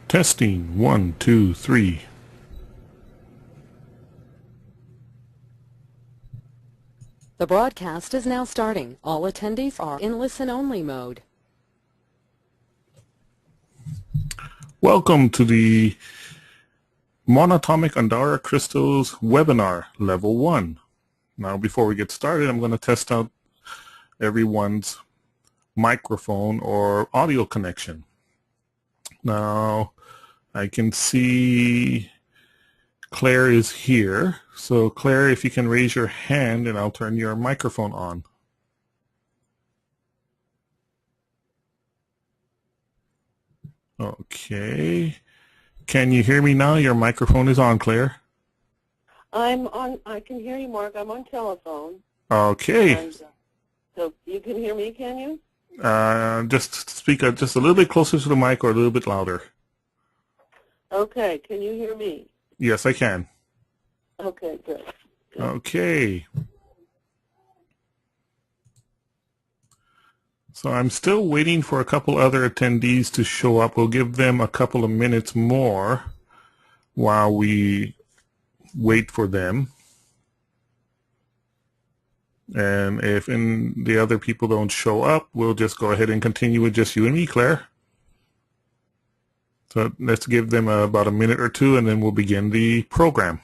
Testing 1, 2, 3. The broadcast is now starting. All attendees are in listen-only mode. Welcome to the Monatomic Andara Crystals webinar, Level 1. Now, before we get started, I'm going to test out everyone's microphone or audio connection. Now, I can see Claire is here. So, Claire, if you can raise your hand and I'll turn your microphone on. Okay. Can you hear me now? Your microphone is on, Claire. I'm on. I can hear you, Mark. I'm on telephone. Okay. And, so you can hear me, can you? Just speak just a little bit closer to the mic or a little bit louder. Okay. Can you hear me? Yes, I can. Okay, good. Okay. So I'm still waiting for a couple other attendees to show up. We'll give them a couple of minutes more while we wait for them. And if the other people don't show up, we'll just go ahead and continue with just you and me, Claire. So let's give them about a minute or two, and then we'll begin the program.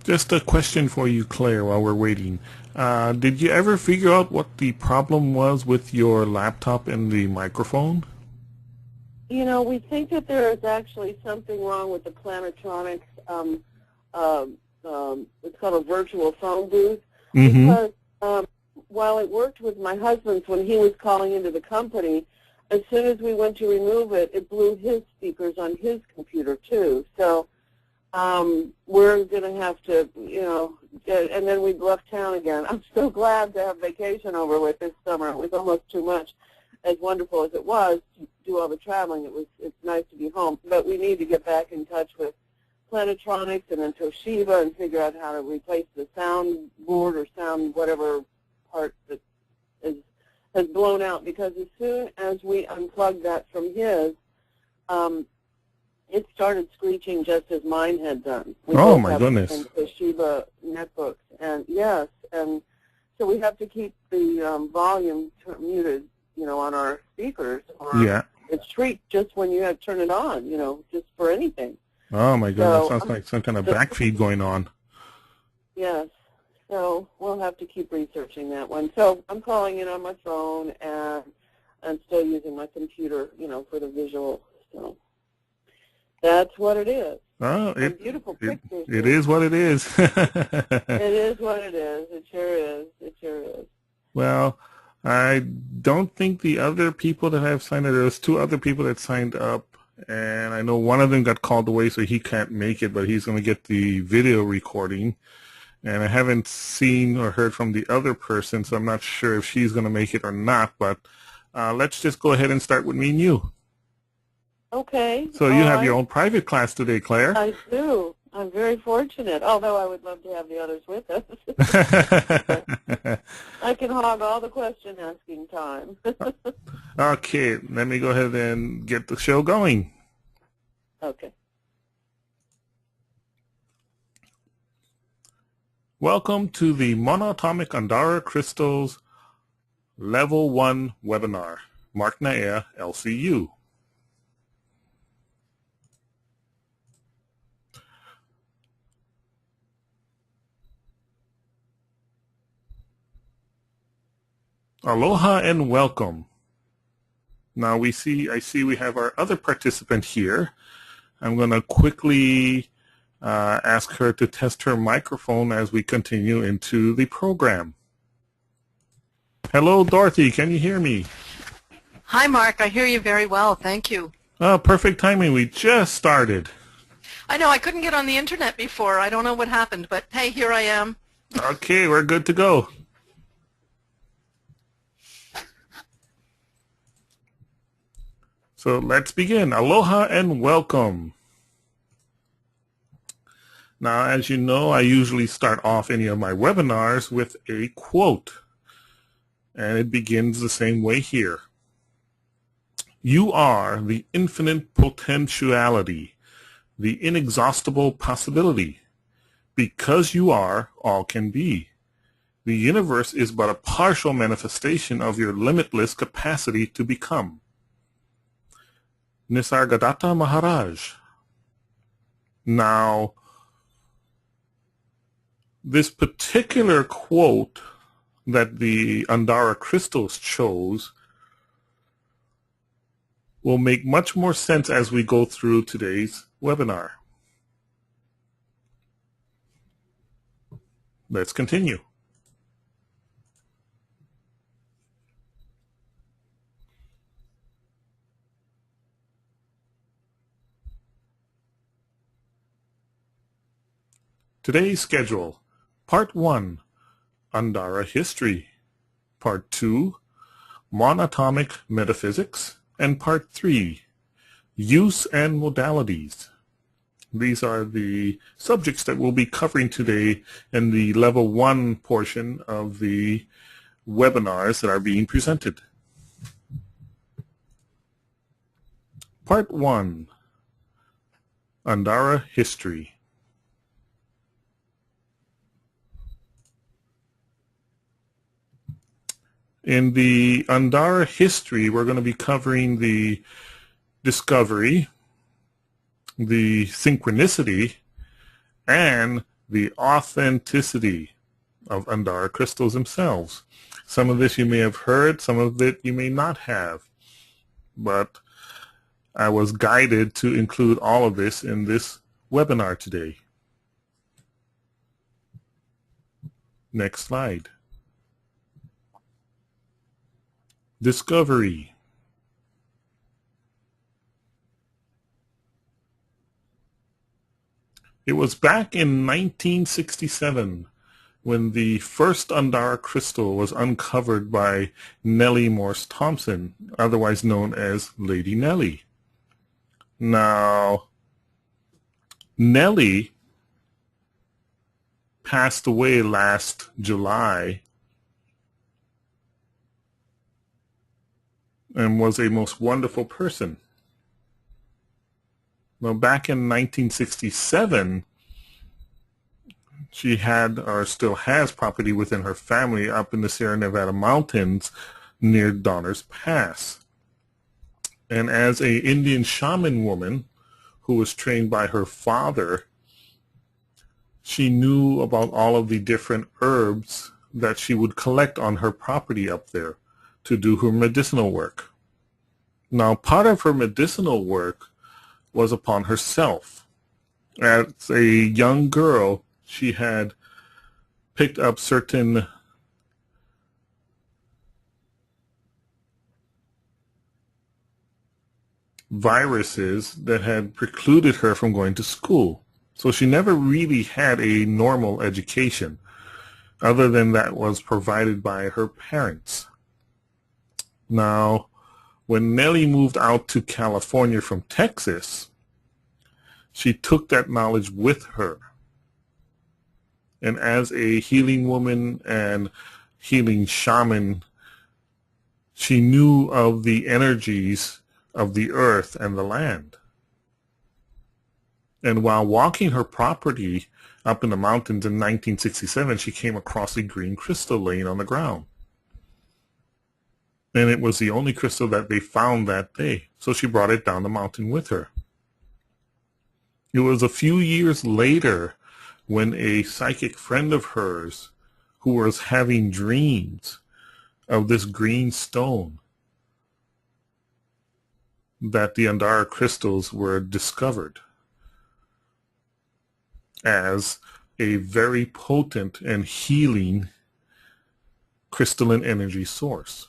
Just a question for you, Claire, while we're waiting. Did you ever figure out what the problem was with your laptop and the microphone? You know, we think that there is actually something wrong with the Planetomics. It's called a virtual phone booth. Mm-hmm. Because while it worked with my husband's when he was calling into the company, as soon as we went to remove it, it blew his speakers on his computer too. So we're going to have to, you know, and then we left town again. I'm so glad to have vacation over with this summer. It was almost too much. As wonderful as it was to do all the traveling, it's nice to be home. But we need to get back in touch with Planetomics and then Toshiba and figure out how to replace the sound board or sound whatever part that has blown out. Because as soon as we unplugged that from his, it started screeching just as mine had done. We Oh, both my have goodness. Toshiba netbooks, and yes, and so we have to keep the volume muted, you know, on our speakers. Or Yeah. it shrieks just when you have to turn it on, you know, just for anything. Oh, my goodness. So, Sounds like some kind of backfeed going on. yes, so we'll have to keep researching that one. So I'm calling in on my phone, and I'm still using my computer, you know, for the visual. So that's what it is. Oh, Beautiful pictures. it is what it is. It is what it is. It sure is. It sure is. Well, I don't think the other people that have signed up, there's two other people that signed up, and I know one of them got called away, so he can't make it, but he's going to get the video recording. And I haven't seen or heard from the other person, so I'm not sure if she's going to make it or not, but let's just go ahead and start with me and you. Okay. So you have your own private class today, Claire. I do. I'm very fortunate, although I would love to have the others with us. I can hog all the question asking time. Okay, let me go ahead and get the show going. Okay. Welcome to the Monatomic Andara Crystals Level 1 webinar. Mark Naea, LCU. Aloha and welcome. Now I see we have our other participant here. I'm going to quickly ask her to test her microphone as we continue into the program. Hello, Dorothy. Can you hear me? Hi, Mark. I hear you very well. Thank you. Perfect timing. We just started. I know I couldn't get on the internet before. I don't know what happened, but hey, here I am. Okay, we're good to go. So let's begin. Aloha and welcome. Now, as you know, I usually start off any of my webinars with a quote. And it begins the same way here. You are the infinite potentiality, the inexhaustible possibility. Because you are, all can be. The universe is but a partial manifestation of your limitless capacity to become. Nisargadatta Maharaj. Now, this particular quote that the Andara Crystals chose will make much more sense as we go through today's webinar. Let's continue. Today's schedule. Part 1, Andara History. Part 2, Monatomic Metaphysics. And Part 3, Use and Modalities. These are the subjects that we'll be covering today in the Level 1 portion of the webinars that are being presented. Part 1, Andara History. In the Andara history, we're going to be covering the discovery, the synchronicity, and the authenticity of Andara crystals themselves. Some of this you may have heard, some of it you may not have, but I was guided to include all of this in this webinar today. Next slide. Discovery. It was back in 1967 when the first Andara crystal was uncovered by Nellie Morse Thompson, otherwise known as Lady Nellie. Now, Nellie passed away last July and was a most wonderful person. Now, back in 1967, she had, or still has, property within her family up in the Sierra Nevada mountains near Donner's Pass. And as an Indian shaman woman who was trained by her father, she knew about all of the different herbs that she would collect on her property up there to do her medicinal work. Now, part of her medicinal work was upon herself. As a young girl, she had picked up certain viruses that had precluded her from going to school. So she never really had a normal education, other than that was provided by her parents. Now, when Nellie moved out to California from Texas, she took that knowledge with her. And as a healing woman and healing shaman, she knew of the energies of the earth and the land. And while walking her property up in the mountains in 1967, she came across a green crystal laying on the ground. And it was the only crystal that they found that day. So she brought it down the mountain with her. It was a few years later when a psychic friend of hers who was having dreams of this green stone that the Andara crystals were discovered as a very potent and healing crystalline energy source.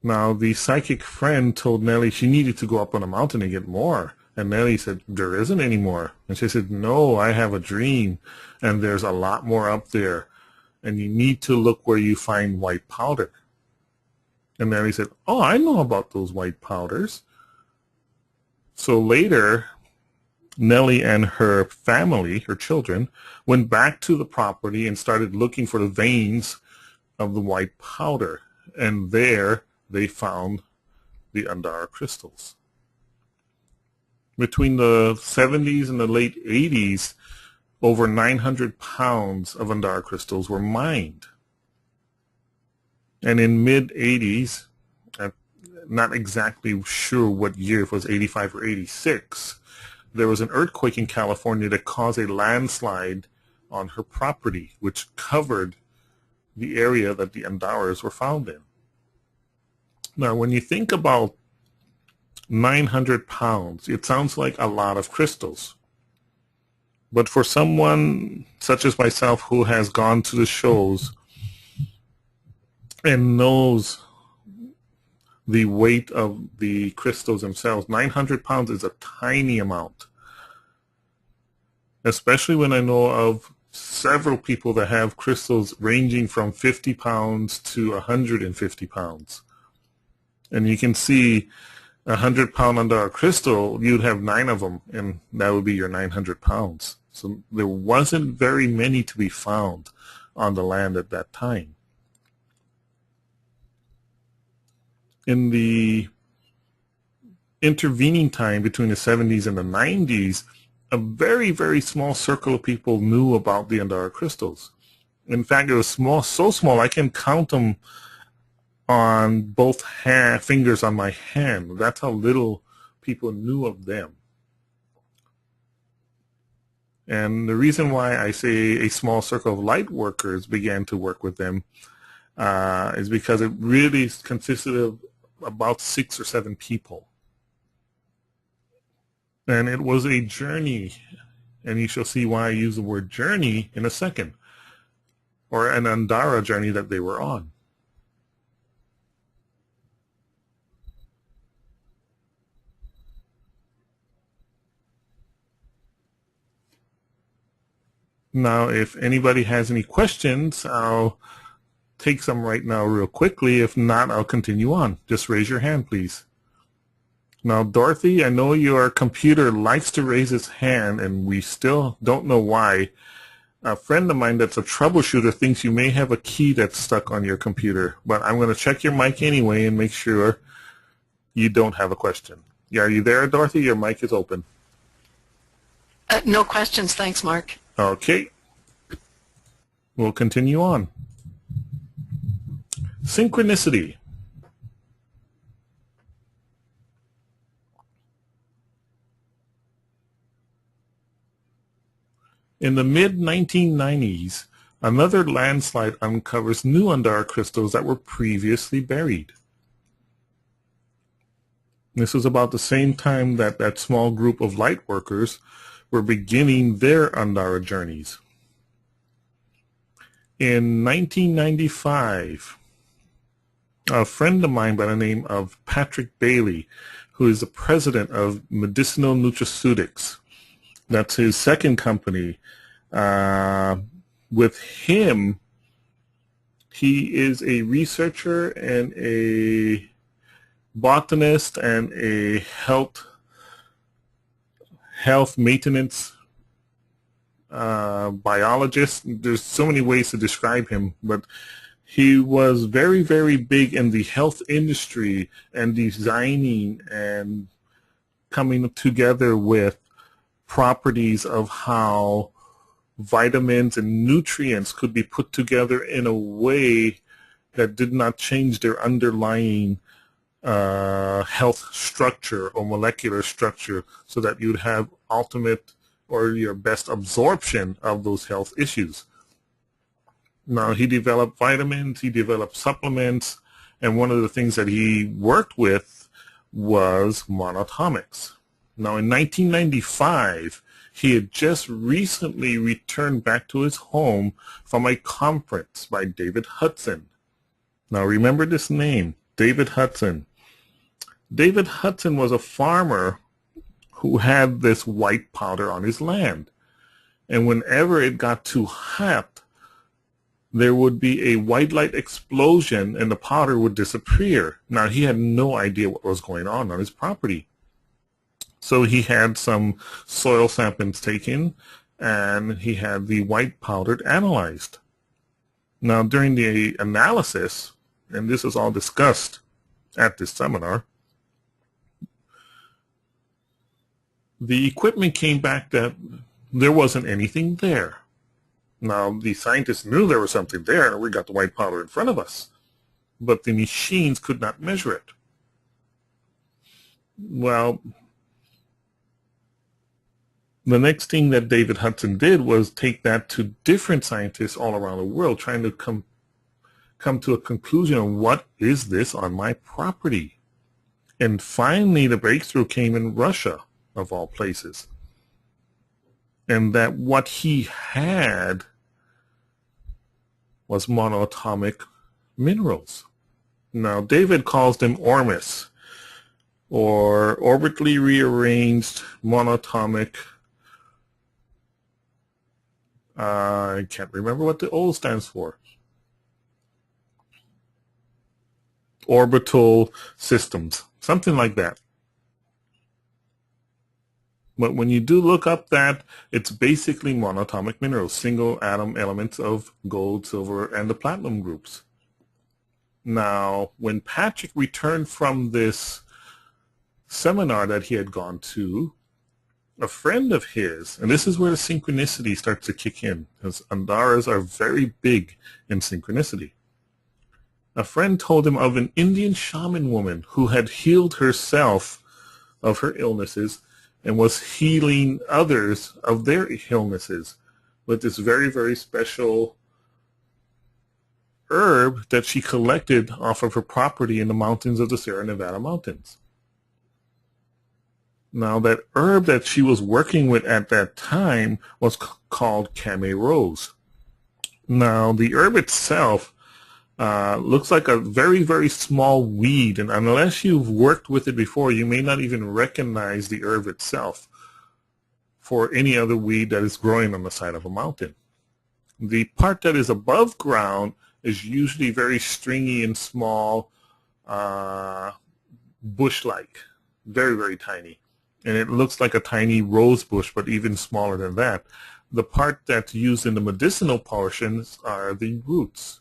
Now, the psychic friend told Nellie she needed to go up on a mountain and get more. And Nellie said, there isn't any more. And she said, no, I have a dream, and there's a lot more up there. And you need to look where you find white powder. And Nellie said, oh, I know about those white powders. So later, Nellie and her family, her children, went back to the property and started looking for the veins of the white powder. And there they found the Andara crystals. Between the 70s and the late 80s, over 900 pounds of Andara crystals were mined. And in mid-80s, I'm not exactly sure what year, if it was 85 or 86, there was an earthquake in California that caused a landslide on her property, which covered the area that the Andaras were found in. Now, when you think about 900 pounds, it sounds like a lot of crystals. But for someone such as myself who has gone to the shows and knows the weight of the crystals themselves, 900 pounds is a tiny amount. Especially when I know of several people that have crystals ranging from 50 pounds to 150 pounds. And you can see 100-pound Andara crystal, you'd have 9 of them, and that would be your 900 pounds. So there wasn't very many to be found on the land at that time. In the intervening time between the 70s and the 90s, a very, very small circle of people knew about the Andara crystals. In fact, it was small, so small I can count them on both fingers on my hand. That's how little people knew of them. And the reason why I say a small circle of light workers began to work with them is because it really consisted of about 6 or 7 people. And it was a journey, and you shall see why I use the word journey in a second, or an Andara journey that they were on. Now, if anybody has any questions, I'll take some right now real quickly. If not, I'll continue on. Just raise your hand, please. Now, Dorothy, I know your computer likes to raise its hand, and we still don't know why. A friend of mine that's a troubleshooter thinks you may have a key that's stuck on your computer, but I'm going to check your mic anyway and make sure you don't have a question. Yeah, are you there, Dorothy? Your mic is open. No questions, thanks, Mark. Okay. We'll continue on. Synchronicity. In the mid-1990s, another landslide uncovers new Andara crystals that were previously buried. This was about the same time that that small group of light workers were beginning their Andara journeys. In 1995, a friend of mine by the name of Patrick Bailey, who is the president of Medicinal Nutraceutics, that's his second company. With him, he is a researcher and a botanist and a health maintenance biologist. There's so many ways to describe him, but he was very, very big in the health industry and designing and coming together with properties of how vitamins and nutrients could be put together in a way that did not change their underlying health structure or molecular structure, so that you'd have ultimate or your best absorption of those health issues. Now, he developed vitamins, he developed supplements, and one of the things that he worked with was Monatomics. Now, in 1995, he had just recently returned back to his home from a conference by David Hudson. Now, remember this name, David Hudson. David Hudson was a farmer who had this white powder on his land. And whenever it got too hot, there would be a white light explosion and the powder would disappear. Now, he had no idea what was going on his property. So he had some soil samples taken and he had the white powder analyzed. Now, during the analysis, and this is all discussed at this seminar, the equipment came back that there wasn't anything there. Now, the scientists knew there was something there. We got the white powder in front of us. But the machines could not measure it. Well, the next thing that David Hudson did was take that to different scientists all around the world, trying to come to a conclusion on what is this on my property. And finally, the breakthrough came in Russia, of all places. And that what he had was monatomic minerals. Now, David calls them ORMUS, or orbitally rearranged monatomic. I can't remember what the O stands for. Orbital systems, something like that. But when you do look up that, it's basically monatomic minerals, single atom elements of gold, silver, and the platinum groups. Now, when Patrick returned from this seminar that he had gone to, a friend of his, and this is where the synchronicity starts to kick in, because Andaras are very big in synchronicity. A friend told him of an Indian shaman woman who had healed herself of her illnesses and was healing others of their illnesses with this very, very special herb that she collected off of her property in the mountains of the Sierra Nevada mountains. Now, that herb that she was working with at that time was called Kame Rose. Now, the herb itself looks like a very, very small weed, and unless you've worked with it before, you may not even recognize the herb itself for any other weed that is growing on the side of a mountain. The part that is above ground is usually very stringy and small, bush-like, very, very tiny. And it looks like a tiny rose bush, but even smaller than that. The part that's used in the medicinal portions are the roots.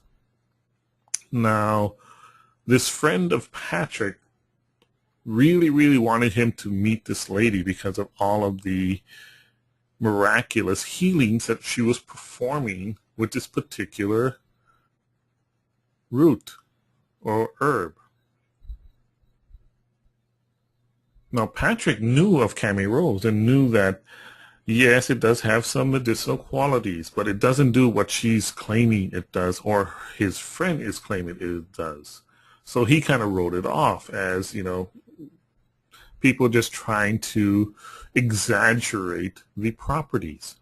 Now, this friend of Patrick really, really wanted him to meet this lady because of all of the miraculous healings that she was performing with this particular root or herb. Now, Patrick knew of Kame Rose and knew that, yes, it does have some medicinal qualities, but it doesn't do what she's claiming it does, or his friend is claiming it does. So he kind of wrote it off as, you know, people just trying to exaggerate the properties.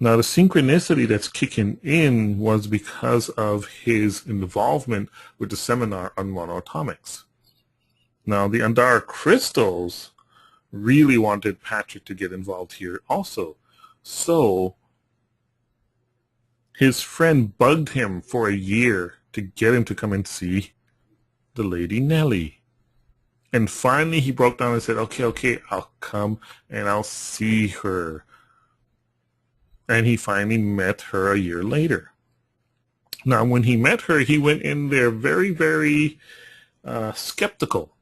Now, the synchronicity that's kicking in was because of his involvement with the seminar on Monatomics. Now, the Andara Crystals really wanted Patrick to get involved here also. So, his friend bugged him for a year to get him to come and see the Lady Nellie. And finally, he broke down and said, okay, I'll come and I'll see her. And he finally met her a year later. Now, when he met her, he went in there very, very skeptical.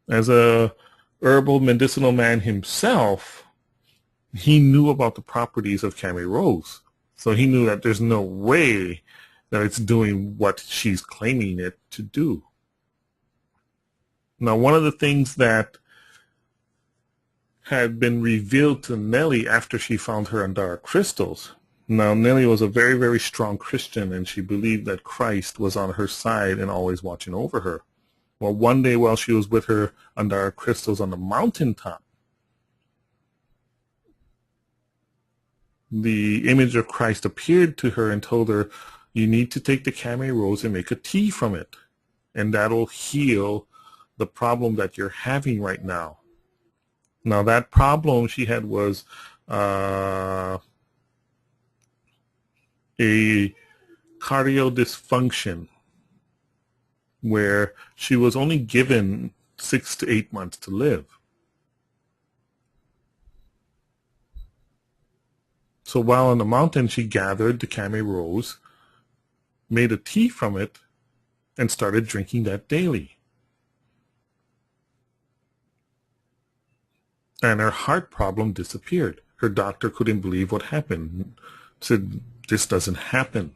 As a herbal medicinal man himself, he knew about the properties of Kame Rose. So he knew that there's no way that it's doing what she's claiming it to do. Now, one of the things that had been revealed to Nellie after she found her Andara Crystals. Now, Nellie was a very, very strong Christian, and she believed that Christ was on her side and always watching over her. Well, one day while she was with her Andara Crystals on the mountaintop, the image of Christ appeared to her and told her, you need to take the Kame rose and make a tea from it, and that'll heal the problem that you're having right now. Now, that problem she had was a cardio dysfunction, where she was only given 6 to 8 months to live. So while on the mountain, she gathered the Kame rose, made a tea from it, and started drinking that daily. And her heart problem disappeared. Her doctor couldn't believe what happened. Said, this doesn't happen.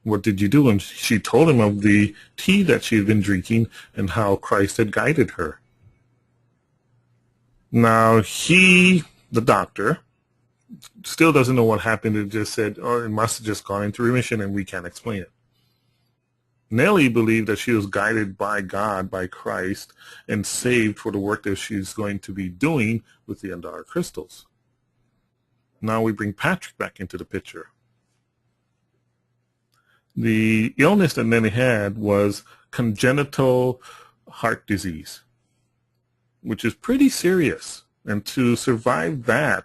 What did you do? And she told him of the tea that she had been drinking and how Christ had guided her. Now he, the doctor, still doesn't know what happened. It just said, oh, it must have just gone into remission and we can't explain it. Nellie believed that she was guided by God, by Christ, and saved for the work that she's going to be doing with the Andara Crystals. Now we bring Patrick back into the picture. The illness that Nellie had was congenital heart disease, which is pretty serious. And to survive that,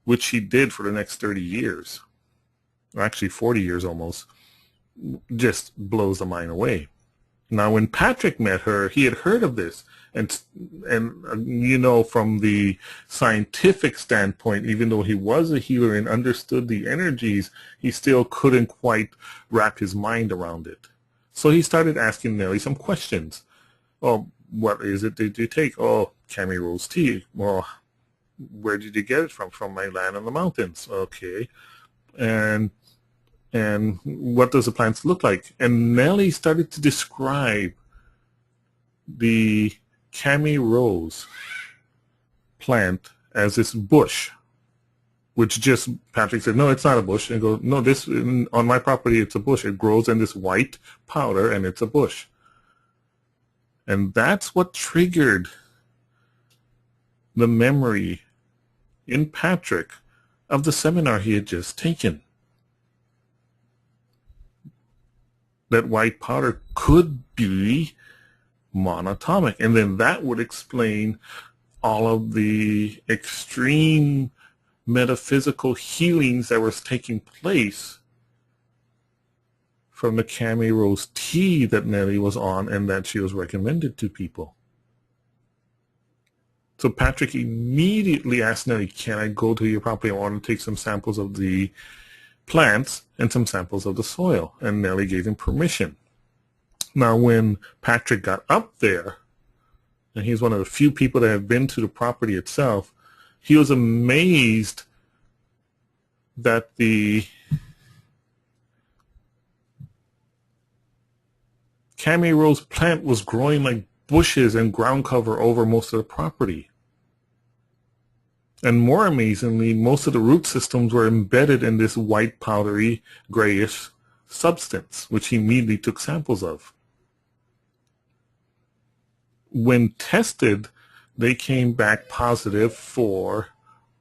which she did for the next 30 years, or actually 40 years almost, just blows the mind away. Now, when Patrick met her, he had heard of this, and you know, from the scientific standpoint, even though he was a healer and understood the energies, he still couldn't quite wrap his mind around it. So he started asking Nellie some questions. Oh, what is it that you take? Oh, Kame rose tea. Well, where did you get it from? From my land in the mountains. Okay. And what does the plants look like? And Nellie started to describe the Kame rose plant as this bush, which just, Patrick said, no, it's not a bush. And go, no, this, on my property, it's a bush. It grows in this white powder, and it's a bush. And that's what triggered the memory in Patrick of the seminar he had just taken. That white powder could be monatomic, and then that would explain all of the extreme metaphysical healings that was taking place from the Kame rose tea that Nellie was on and that she was recommended to people. So Patrick immediately asked Nellie, can I go to your property? I want to take some samples of the plants and some samples of the soil. And Nellie gave him permission. Now, when Patrick got up there, and he's one of the few people that have been to the property itself, he was amazed that the Kame rose plant was growing like bushes and ground cover over most of the property. And more amazingly, most of the root systems were embedded in this white, powdery, grayish substance, which he immediately took samples of. When tested, they came back positive for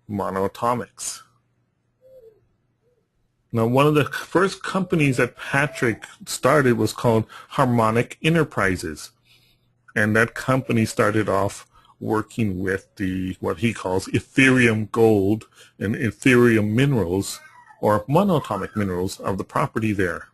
Monatomics. Now, one of the first companies that Patrick started was called Harmonic Enterprises. And that company started off working with the what he calls Ethereum gold and Ethereum minerals, or monatomic minerals, of the property there.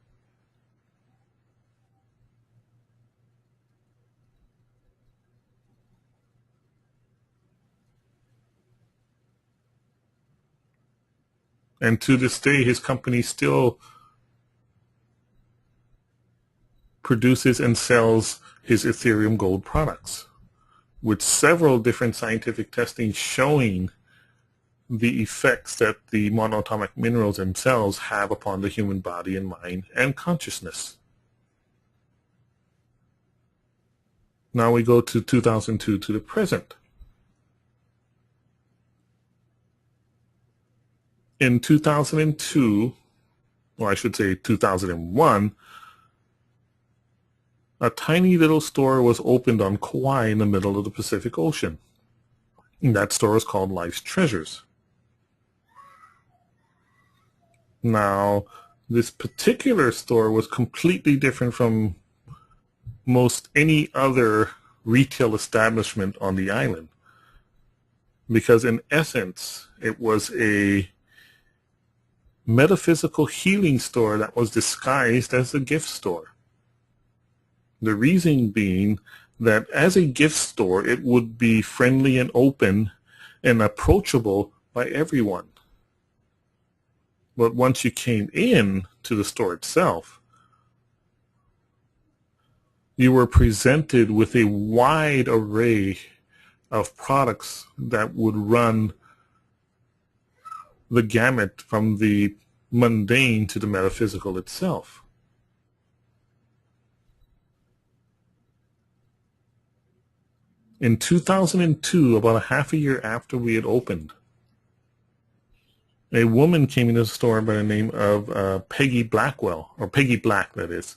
And to this day, his company still produces and sells his Ethereum gold products, with several different scientific testing showing the effects that the monatomic minerals themselves have upon the human body and mind and consciousness. Now we go to 2002 to the present. In 2002, or I should say 2001, a tiny little store was opened on Kauai in the middle of the Pacific Ocean. And that store was called Life's Treasures. Now, this particular store was completely different from most any other retail establishment on the island, because in essence, it was a metaphysical healing store that was disguised as a gift store. The reason being that as a gift store, it would be friendly and open and approachable by everyone. But once you came in to the store itself, you were presented with a wide array of products that would run the gamut from the mundane to the metaphysical itself. In 2002, about a half a year after we had opened, a woman came into the store by the name of Peggy Blackwell, or Peggy Black, that is,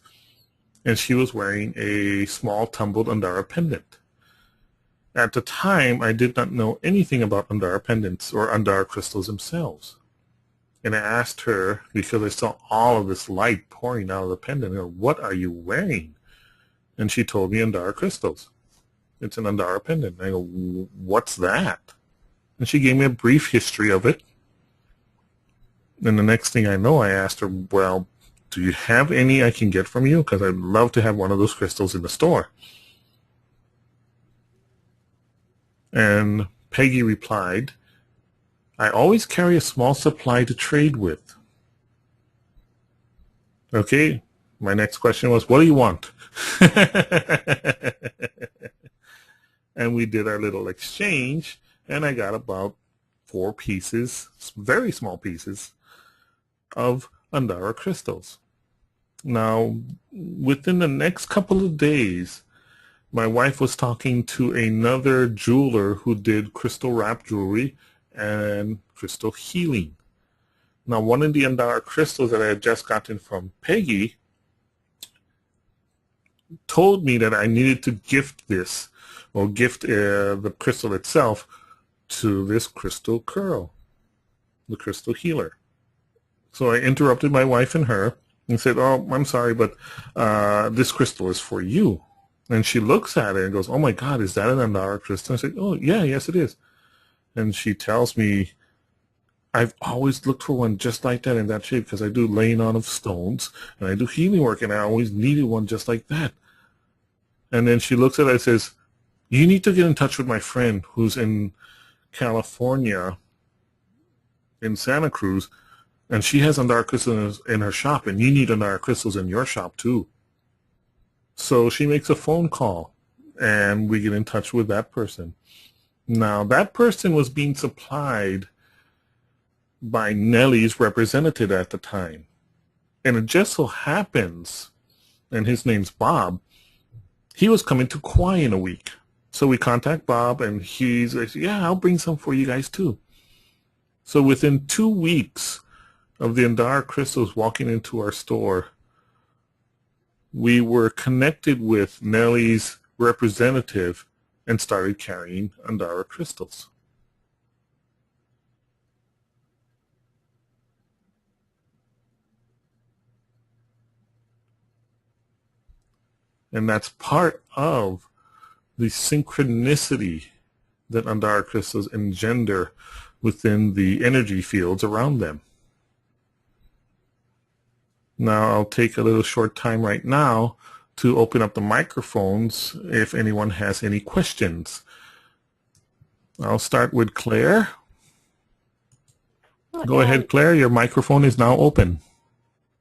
and she was wearing a small tumbled Andara pendant. At the time, I did not know anything about Andara pendants or Andara crystals themselves. And I asked her, because I saw all of this light pouring out of the pendant, what are you wearing? And she told me Andara crystals. It's an Andara pendant. And I go, what's that? And she gave me a brief history of it. And the next thing I know, I asked her, well, do you have any I can get from you? Because I'd love to have one of those crystals in the store. And Peggy replied, I always carry a small supply to trade with. Okay, my next question was, what do you want? And we did our little exchange, and I got about 4 pieces, very small pieces, of Andara crystals. Now, within the next couple of days, my wife was talking to another jeweler who did crystal wrap jewelry and crystal healing. Now, one of the Andara crystals that I had just gotten from Peggy told me that I needed to gift this, or gift the crystal itself to this crystal curl, the crystal healer. So I interrupted my wife and her and said, oh, I'm sorry, but this crystal is for you. And she looks at it and goes, oh my God, is that an Andara crystal? I said, oh yeah, yes it is. And she tells me, I've always looked for one just like that in that shape, because I do laying on of stones and I do healing work, and I always needed one just like that. And then she looks at it and says, you need to get in touch with my friend who's in California, in Santa Cruz, and she has Andara crystals in her shop, and you need Andara crystals in your shop too. So she makes a phone call, and we get in touch with that person. Now, that person was being supplied by Nellie's representative at the time. And it just so happens, and his name's Bob, he was coming to Kauai in a week. So we contact Bob, and he's like, yeah, I'll bring some for you guys too. So within 2 weeks of the Andara crystals walking into our store, we were connected with Nellie's representative and started carrying Andara crystals. And that's part of the synchronicity that Andara crystals engender within the energy fields around them. Now I'll take a little short time right now to open up the microphones if anyone has any questions. I'll start with Claire. Go ahead, Claire. Your microphone is now open.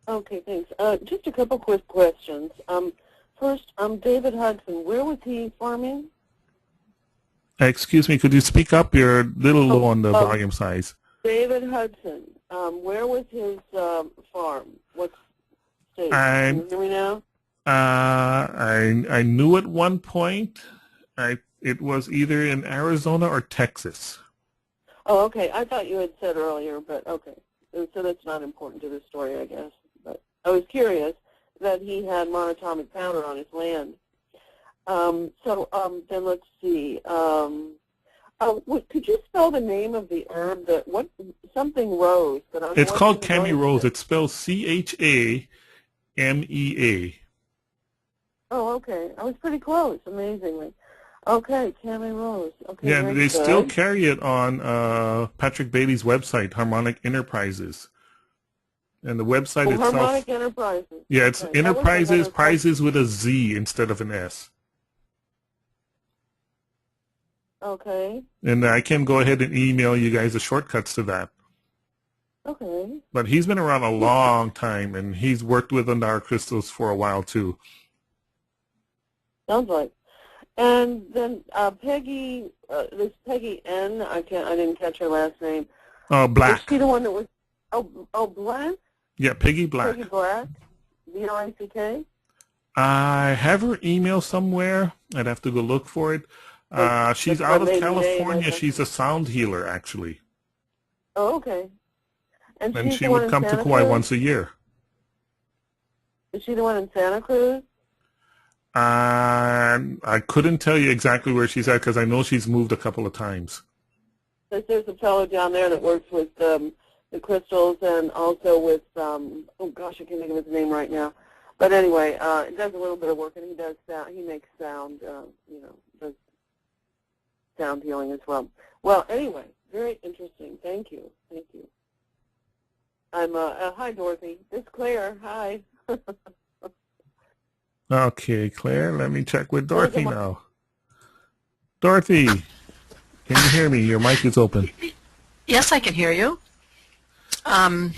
Okay, thanks. Just a couple quick questions. First, David Hudson, where was he farming? Excuse me, could you speak up? You're a little low on the volume size. David Hudson, where was his farm? What state? Can you hear me now? I knew at one point it was either in Arizona or Texas. Oh, okay. I thought you had said earlier, but okay. so that's not important to the story, I guess. But I was curious that he had monatomic powder on his land. Then let's see. Could you spell the name of the herb? Something rose? But I It's called wasn't Cami going Rose. to. It's spelled Chamea. Oh, okay. I was pretty close, amazingly. Okay, Cami Rose. Okay, Yeah, very they still good. carry it on Patrick Bailey's website, Harmonic Enterprises. And the website Oh, itself, Harmonic Enterprises. yeah, it's Okay, that was Enterprises, another question. prizes with a Z instead of an S. Okay. And I can go ahead and email you guys the shortcuts to that. Okay. But he's been around a long time, and he's worked with Andara Crystals for a while, too. Sounds like. And then Peggy, this Peggy N. I didn't catch her last name. Black. Is she the one that was? Oh, Black. Yeah, Peggy Black. Peggy Black. Black. I have her email somewhere. I'd have to go look for it. She's That's out my of maiden name, I California. think. She's a sound healer, actually. Oh, okay. And And she's she the one would in come to Santa Kauai Cruz? once a year. Is she the one in Santa Cruz? I couldn't tell you exactly where she's at because I know she's moved a couple of times. Because there's a fellow down there that works with the crystals and also with, oh gosh, I can't think of his name right now. But anyway, he does a little bit of work, and he does sound. He makes sound, does sound healing as well. Well, anyway, very interesting. Thank you. Thank you. I'm hi, Dorothy. This is Claire. Hi. Okay, Claire, let me check with Dorothy now. Dorothy, can you hear me? Your mic is open. Yes, I can hear you. I'm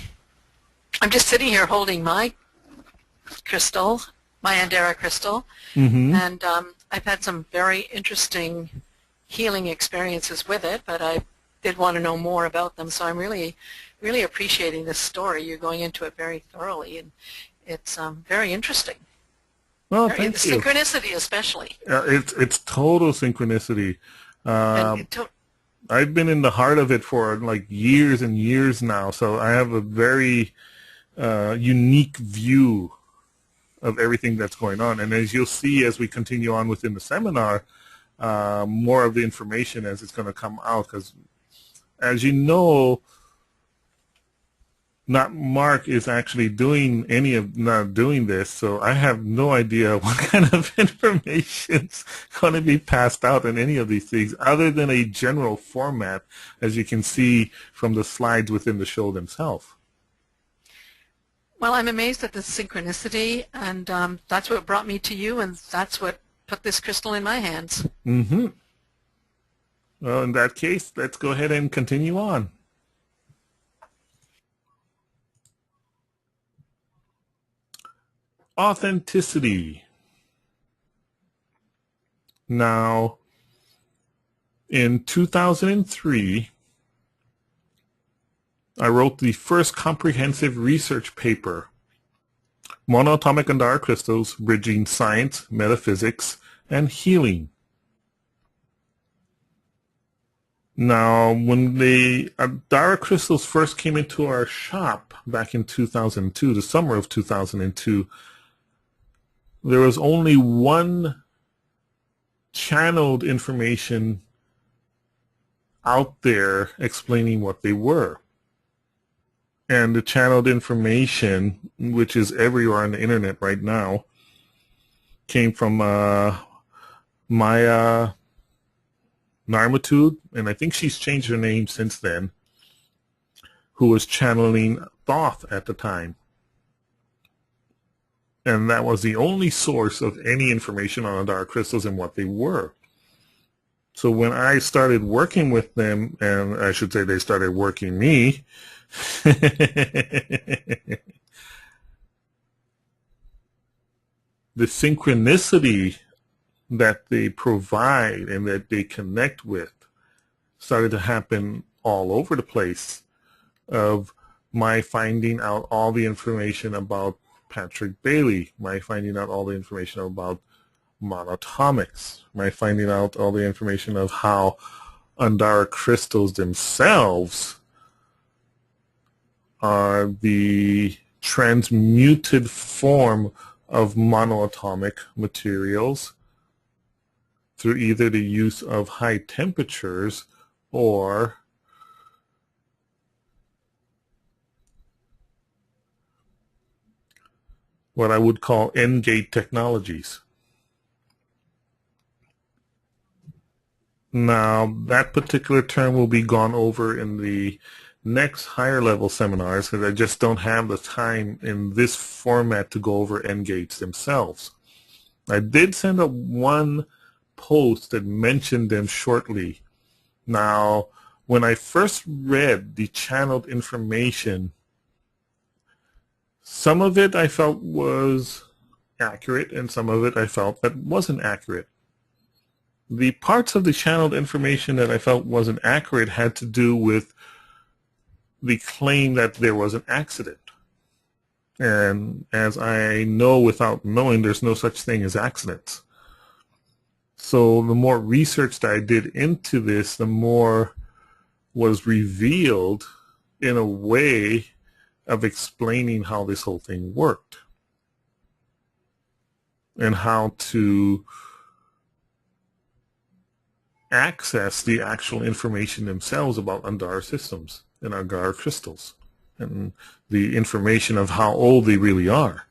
just sitting here holding my crystal, my Andara crystal, and I've had some very interesting healing experiences with it, but I did want to know more about them, so I'm really appreciating this story. You're going into it very thoroughly, and it's very interesting. Well, thank the you. Synchronicity especially. It's total synchronicity. I've been in the heart of it for like years and years now, so I have a very unique view of everything that's going on. And as you'll see as we continue on within the seminar, more of the information as it's going to come out, because as you know, not Mark is actually not doing this, so I have no idea what kind of information's going to be passed out in any of these things, other than a general format, as you can see from the slides within the show themselves. Well, I'm amazed at the synchronicity, and that's what brought me to you, and that's what put this crystal in my hands. Well, in that case, let's go ahead and continue on. Authenticity. Now, in 2003, I wrote the first comprehensive research paper, Monatomic Andara Crystals, Bridging Science, Metaphysics, and Healing. Now, when the Andara Crystals first came into our shop back in 2002, the summer of 2002, there was only one channeled information out there explaining what they were. And the channeled information, which is everywhere on the internet right now, came from Maya Narmatude, and I think she's changed her name since then, who was channeling Thoth at the time. And that was the only source of any information on Andara Crystals and what they were. So when I started working with them, and I should say they started working me, the synchronicity that they provide and that they connect with started to happen all over the place, of my finding out all the information about Patrick Bailey, my finding out all the information about Monatomics, my finding out all the information of how Andara Crystals themselves are the transmuted form of monoatomic materials through either the use of high temperatures or what I would call N-gate technologies. Now, that particular term will be gone over in the next higher level seminars because I just don't have the time in this format to go over N-gates themselves. I did send up one post that mentioned them shortly. Now, when I first read the channeled information, some of it I felt was accurate and some of it I felt that wasn't accurate. The parts of the channeled information that I felt wasn't accurate had to do with the claim that there was an accident. And as I know without knowing, there's no such thing as accidents. So the more research that I did into this, the more was revealed in a way of explaining how this whole thing worked and how to access the actual information themselves about Andara systems and Andara crystals and the information of how old they really are.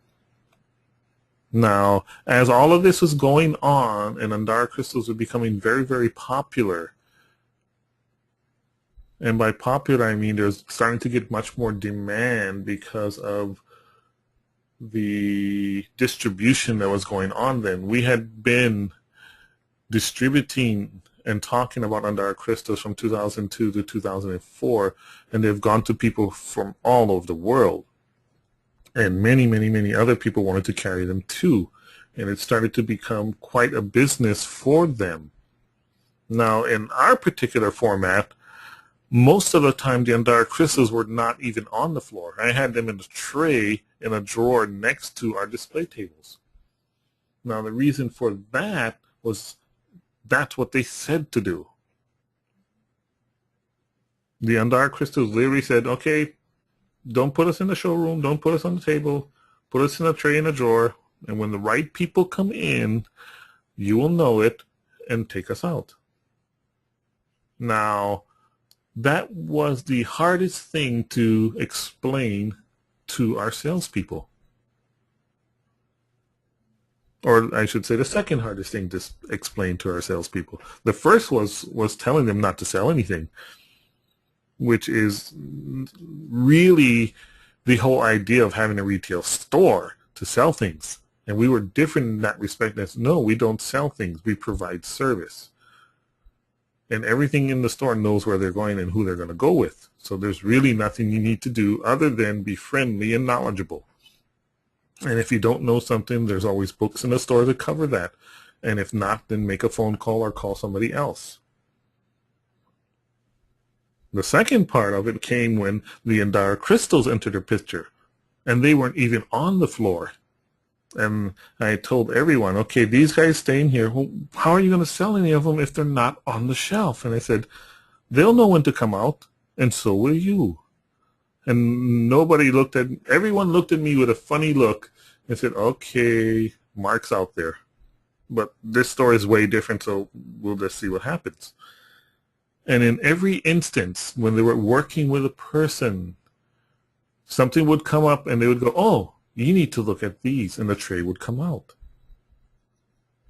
Now, as all of this was going on and Andara crystals were becoming very, very popular, and by popular I mean there's starting to get much more demand because of the distribution that was going on then. We had been distributing and talking about Andara crystals from 2002 to 2004, and they've gone to people from all over the world. And many, many, many other people wanted to carry them too. And it started to become quite a business for them. Now, in our particular format, most of the time the Andara crystals were not even on the floor. I had them in a tray in a drawer next to our display tables. Now, the reason for that was that's what they said to do. The Andara crystals literally said, okay, don't put us in the showroom, don't put us on the table, put us in a tray in a drawer, and when the right people come in, you will know it and take us out. Now, that was the hardest thing to explain to our salespeople. Or I should say the second hardest thing to explain to our salespeople. The first was telling them not to sell anything, which is really the whole idea of having a retail store to sell things. And we were different in that respect. That's no, we don't sell things. We provide service. And everything in the store knows where they're going and who they're going to go with. So there's really nothing you need to do other than be friendly and knowledgeable. And if you don't know something, there's always books in the store to cover that. And if not, then make a phone call or call somebody else. The second part of it came when the Andara crystals entered the picture. And they weren't even on the floor. And I told everyone, okay, these guys staying here, well, how are you going to sell any of them if they're not on the shelf? And I said, they'll know when to come out, and so will you. And everyone looked at me with a funny look and said, okay, Mark's out there. But this store is way different, so we'll just see what happens. And in every instance, when they were working with a person, something would come up and they would go, oh, you need to look at these, and the tray would come out.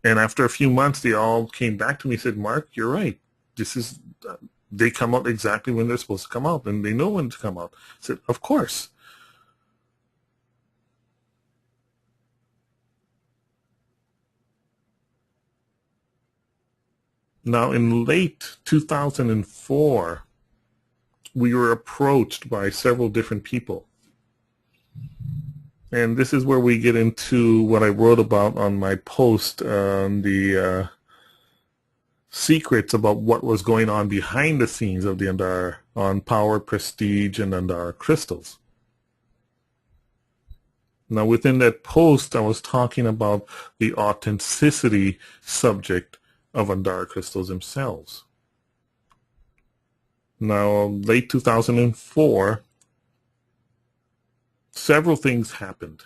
And after a few months, they all came back to me and said, Mark, you're right. They come out exactly when they're supposed to come out, and they know when to come out. I said, of course. Now, in late 2004, we were approached by several different people. And this is where we get into what I wrote about on my post on the secrets about what was going on behind the scenes of the Andara on Power, Prestige, and Andara crystals. Now, within that post, I was talking about the authenticity subject of Andara crystals themselves. Now, late 2004, several things happened.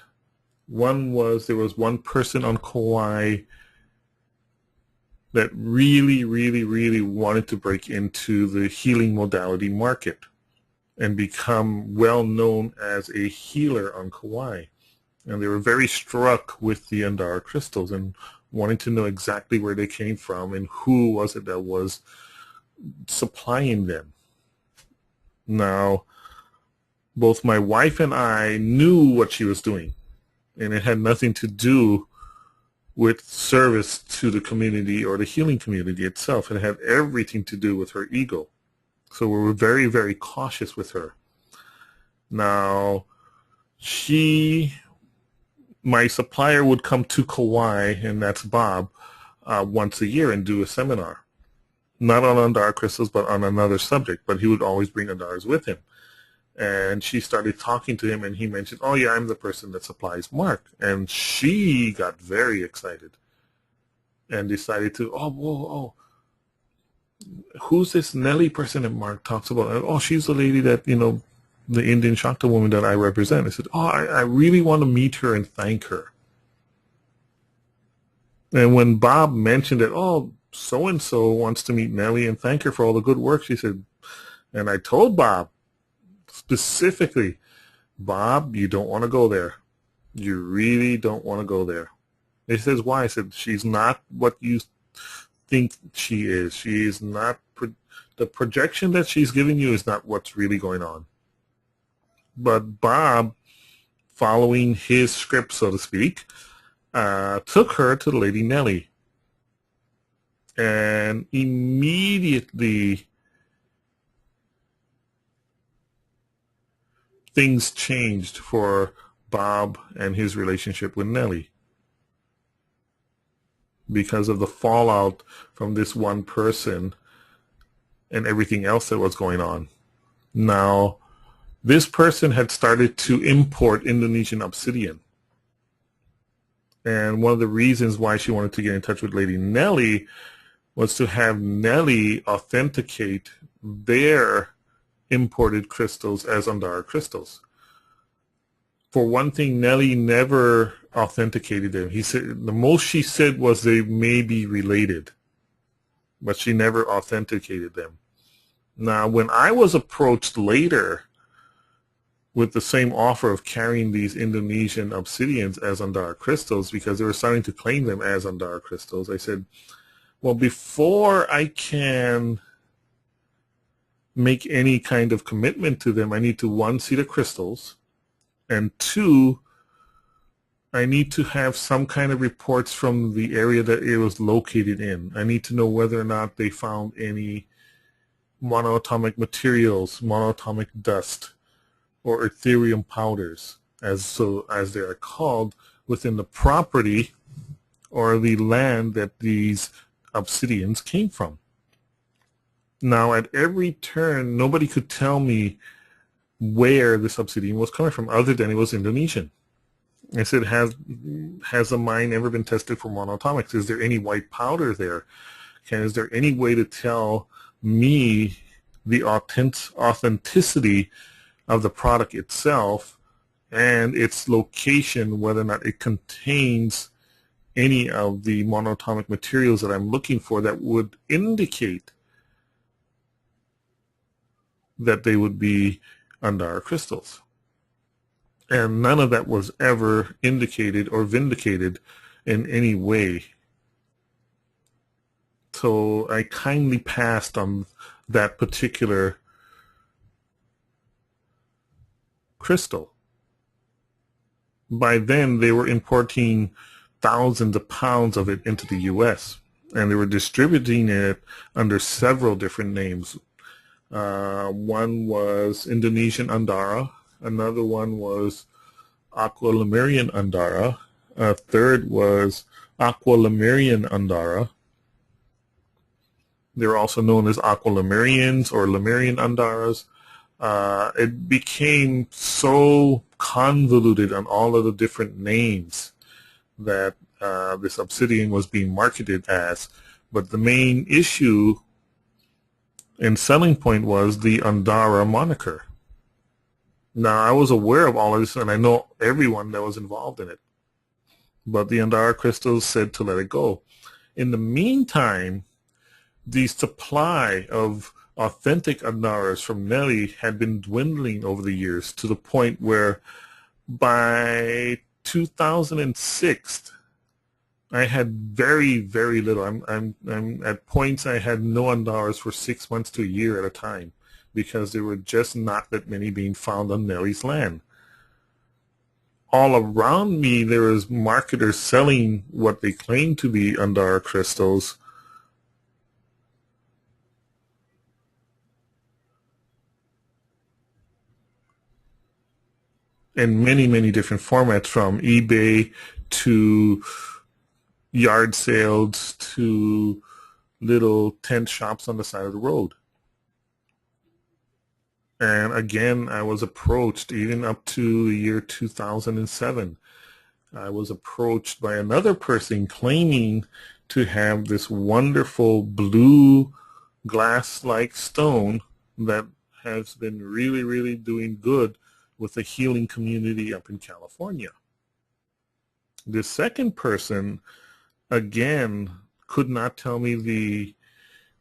One was there was one person on Kauai that really, really, really wanted to break into the healing modality market and become well known as a healer on Kauai. And they were very struck with the Andara crystals and wanting to know exactly where they came from and who was it that was supplying them. Now, both my wife and I knew what she was doing, and it had nothing to do with service to the community or the healing community itself. It had everything to do with her ego. So we were very, very cautious with her. Now, my supplier would come to Kauai, and that's Bob, once a year and do a seminar. Not on Andara crystals, but on another subject. But he would always bring Andaras with him. And she started talking to him, and he mentioned, oh, yeah, I'm the person that supplies Mark. And she got very excited and decided to, who's this Nelly person that Mark talks about? Oh, she's the lady that, the Indian Shakta woman that I represent. I said, I really want to meet her and thank her. And when Bob mentioned that, so-and-so wants to meet Nelly and thank her for all the good work, she said, and I told Bob specifically, Bob, you don't want to go there. You really don't want to go there. He says, why? I said, she's not what you think she is. She is not, the projection that she's giving you is not what's really going on. But Bob, following his script, so to speak, took her to the Lady Nelly. And immediately things changed for Bob and his relationship with Nelly because of the fallout from this one person and everything else that was going on. Now, this person had started to import Indonesian obsidian. And one of the reasons why she wanted to get in touch with Lady Nelly was to have Nelly authenticate their imported crystals as Andara crystals. For one thing, Nelly never authenticated them. He said the most she said was they may be related, but she never authenticated them. Now, when I was approached later with the same offer of carrying these Indonesian obsidians as Andara crystals, because they were starting to claim them as Andara crystals, I said, well, before I can make any kind of commitment to them, I need to, one, see the crystals, and two, I need to have some kind of reports from the area that it was located in. I need to know whether or not they found any monatomic materials, monatomic dust, or ethereum powders, as they are called, within the property or the land that these obsidians came from. Now, at every turn, nobody could tell me where this obsidian was coming from other than it was Indonesian. I said, has the mine ever been tested for monatomics? Is there any white powder there? Is there any way to tell me the authenticity of the product itself and its location, whether or not it contains any of the monatomic materials that I'm looking for that would indicate that they would be Andara crystals? And none of that was ever indicated or vindicated in any way. So I kindly passed on that particular crystal. By then, they were importing thousands of pounds of it into the U.S., and they were distributing it under several different names. One was Indonesian Andara, another one was Aqua Lemurian Andara, a third was Aqua Lemurian Andara. They're also known as Aqua Lemurians or Lemurian Andaras. It became so convoluted on all of the different names that this obsidian was being marketed as. But the main issue and selling point was the Andara moniker. Now, I was aware of all of this, and I know everyone that was involved in it. But the Andara Crystals said to let it go. In the meantime, the supply of authentic Andaras from Nelly had been dwindling over the years to the point where by 2006, I had very, very little. I'm at points I had no Andaras for 6 months to a year at a time because there were just not that many being found on Nelly's land. All around me, there was marketers selling what they claimed to be Andara crystals, in many, many different formats, from eBay to yard sales to little tent shops on the side of the road. And again, I was approached, even up to the year 2007, I was approached by another person claiming to have this wonderful blue glass-like stone that has been really, really doing good with the healing community up in California. The second person, again, could not tell me the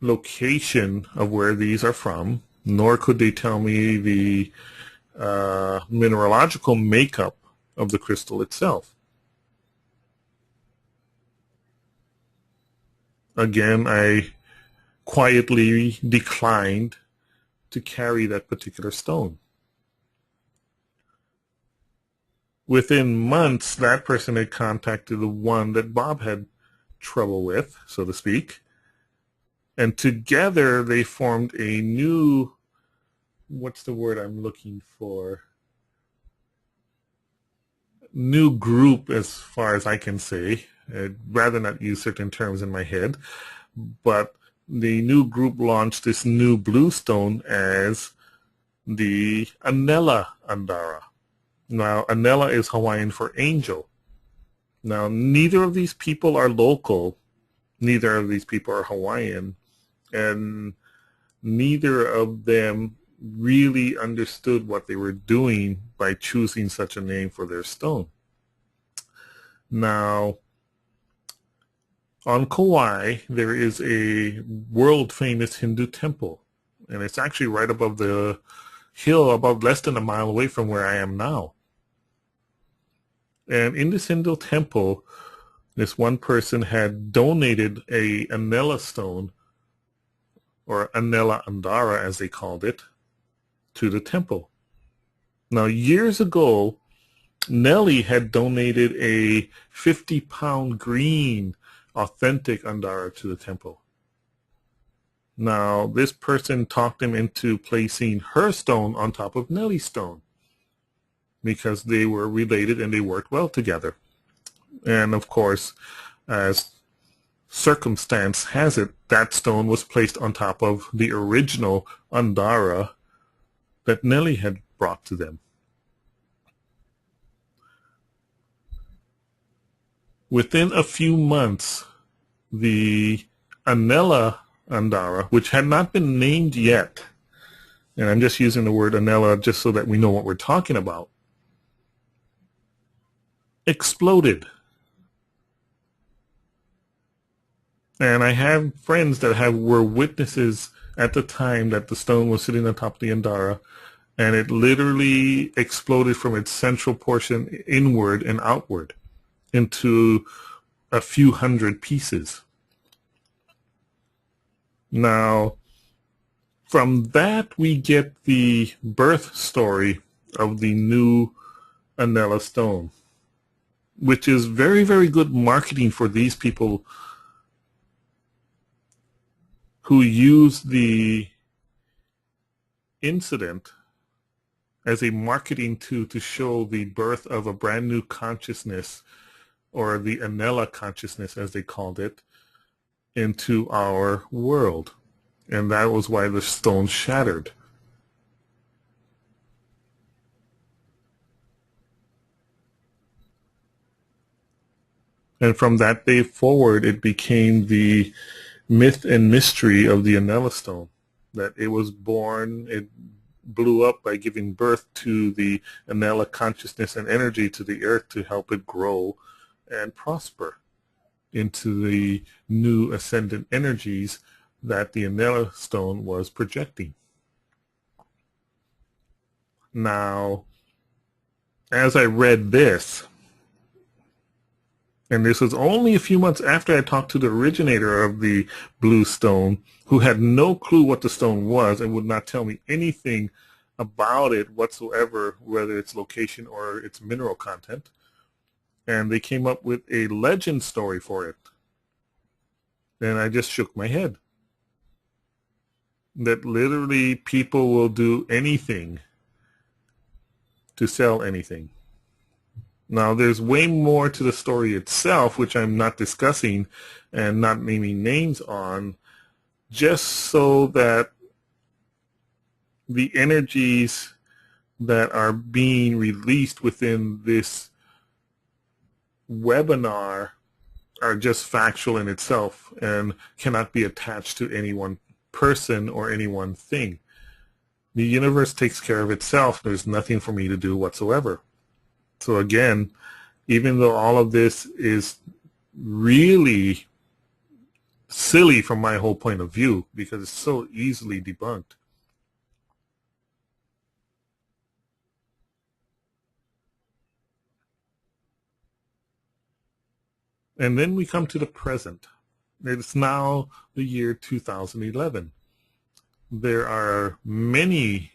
location of where these are from, nor could they tell me the mineralogical makeup of the crystal itself. Again, I quietly declined to carry that particular stone. Within months, that person had contacted the one that Bob had trouble with, so to speak, and together they formed a new, what's the word I'm looking for? New group, as far as I can say. I'd rather not use certain terms in my head, but the new group launched this new blue stone as the Anela Andara. Now, Anela is Hawaiian for angel. Now, neither of these people are local, neither of these people are Hawaiian, and neither of them really understood what they were doing by choosing such a name for their stone. Now, on Kauai, there is a world-famous Hindu temple, and it's actually right above the hill, about less than a mile away from where I am now. And in this Hindu temple, this one person had donated a Anela stone, or Anela Andara as they called it, to the temple. Now, years ago, Nelly had donated a 50-pound green authentic Andara to the temple. Now, this person talked him into placing her stone on top of Nelly's stone because they were related and they worked well together. And of course, as circumstance has it, that stone was placed on top of the original Andara that Nelly had brought to them. Within a few months, the Anela Andara, which had not been named yet, and I'm just using the word Anela just so that we know what we're talking about, exploded. And I have friends that were witnesses at the time that the stone was sitting on top of the Andara, and it literally exploded from its central portion inward and outward into a few hundred pieces. Now, from that we get the birth story of the new Anela stone, which is very, very good marketing for these people who use the incident as a marketing tool to show the birth of a brand new consciousness, or the Anela consciousness as they called it, into our world. And that was why the stone shattered. And from that day forward, it became the myth and mystery of the Anela stone, that it was born, it blew up by giving birth to the Andara consciousness and energy to the earth to help it grow and prosper into the new ascendant energies that the Andara stone was projecting. Now, as I read this, and this was only a few months after I talked to the originator of the blue stone, who had no clue what the stone was and would not tell me anything about it whatsoever, whether its location or its mineral content. And they came up with a legend story for it. And I just shook my head. That literally people will do anything to sell anything. Now, there's way more to the story itself, which I'm not discussing and not naming names on, just so that the energies that are being released within this webinar are just factual in itself and cannot be attached to any one person or any one thing. The universe takes care of itself. There's nothing for me to do whatsoever. So again, even though all of this is really silly from my whole point of view, because it's so easily debunked, and then we come to the present. It's now the year 2011. There are many,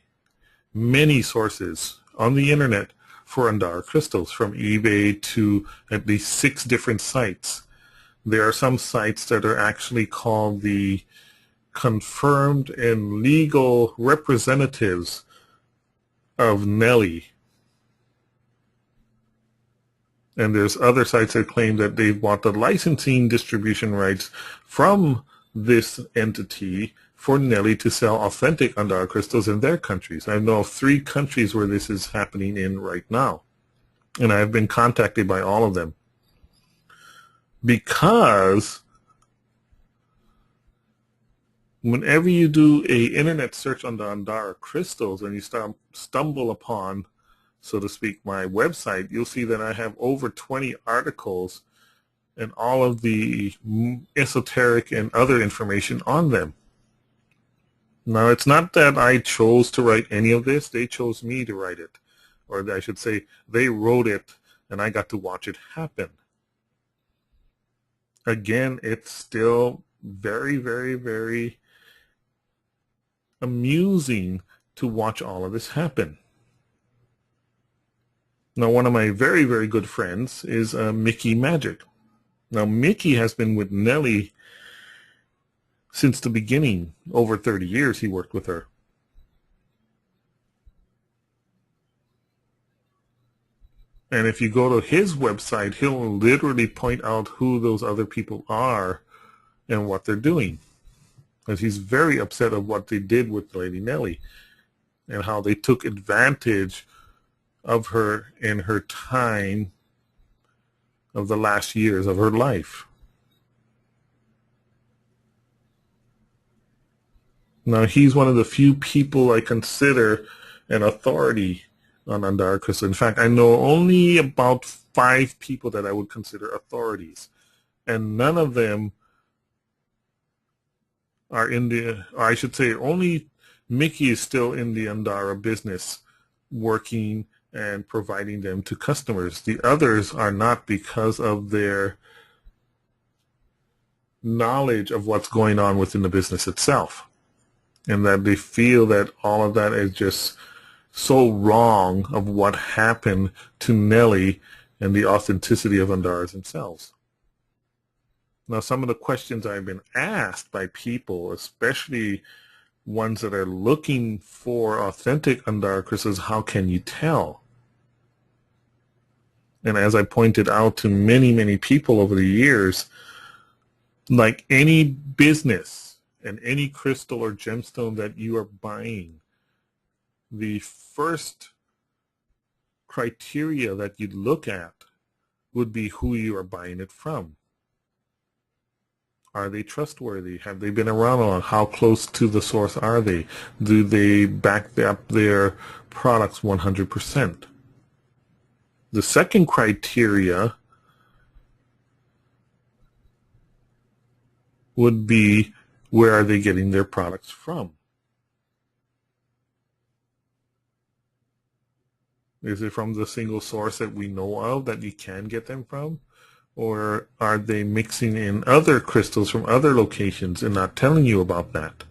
many sources on the internet for Andara crystals, from eBay to at least 6 different sites. There are some sites that are actually called the confirmed and legal representatives of Nelly. And there's other sites that claim that they want the licensing distribution rights from this entity for Nelly to sell authentic Andara crystals in their countries. I know of 3 countries where this is happening in right now. And I've been contacted by all of them. Because whenever you do a internet search on the Andara crystals and you stumble upon, so to speak, my website, you'll see that I have over 20 articles and all of the esoteric and other information on them. Now, it's not that I chose to write any of this. They chose me to write it. Or I should say, they wrote it and I got to watch it happen. Again, it's still very, very, very amusing to watch all of this happen. Now, one of my very, very good friends is Mickey Magic. Now, Mickey has been with Nelly since the beginning. Over 30 years he worked with her. And if you go to his website, he'll literally point out who those other people are and what they're doing. Because he's very upset of what they did with Lady Nelly and how they took advantage of her in her time of the last years of her life. Now, he's one of the few people I consider an authority on Andara crystal. In fact, I know only about 5 people that I would consider authorities, and none of them are in the, or I should say, only Mickey is still in the Andara business, working and providing them to customers. The others are not, because of their knowledge of what's going on within the business itself, and that they feel that all of that is just so wrong of what happened to Nelly and the authenticity of Andaras themselves. Now, some of the questions I've been asked by people, especially ones that are looking for authentic Andara crystals, how can you tell? And as I pointed out to many, many people over the years, like any business and any crystal or gemstone that you are buying, the first criteria that you'd look at would be who you are buying it from. Are they trustworthy? Have they been around long? How close to the source are they? Do they back up their products 100%? The second criteria would be, where are they getting their products from? Is it from the single source that we know of that you can get them from? Or are they mixing in other crystals from other locations and not telling you about that?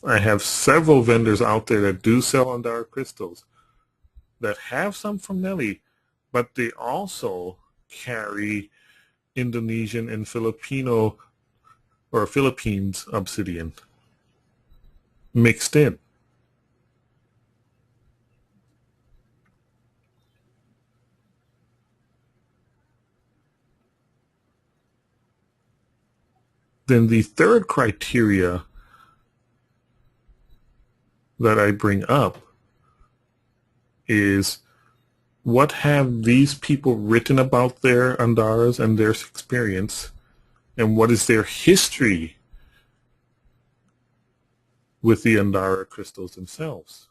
I have several vendors out there that do sell Andara crystals that have some from Nelly, but they also carry Indonesian and Filipino or Philippines obsidian mixed in. Then the third criteria that I bring up is, what have these people written about their Andaras and their experience, and what is their history with the Andara crystals themselves?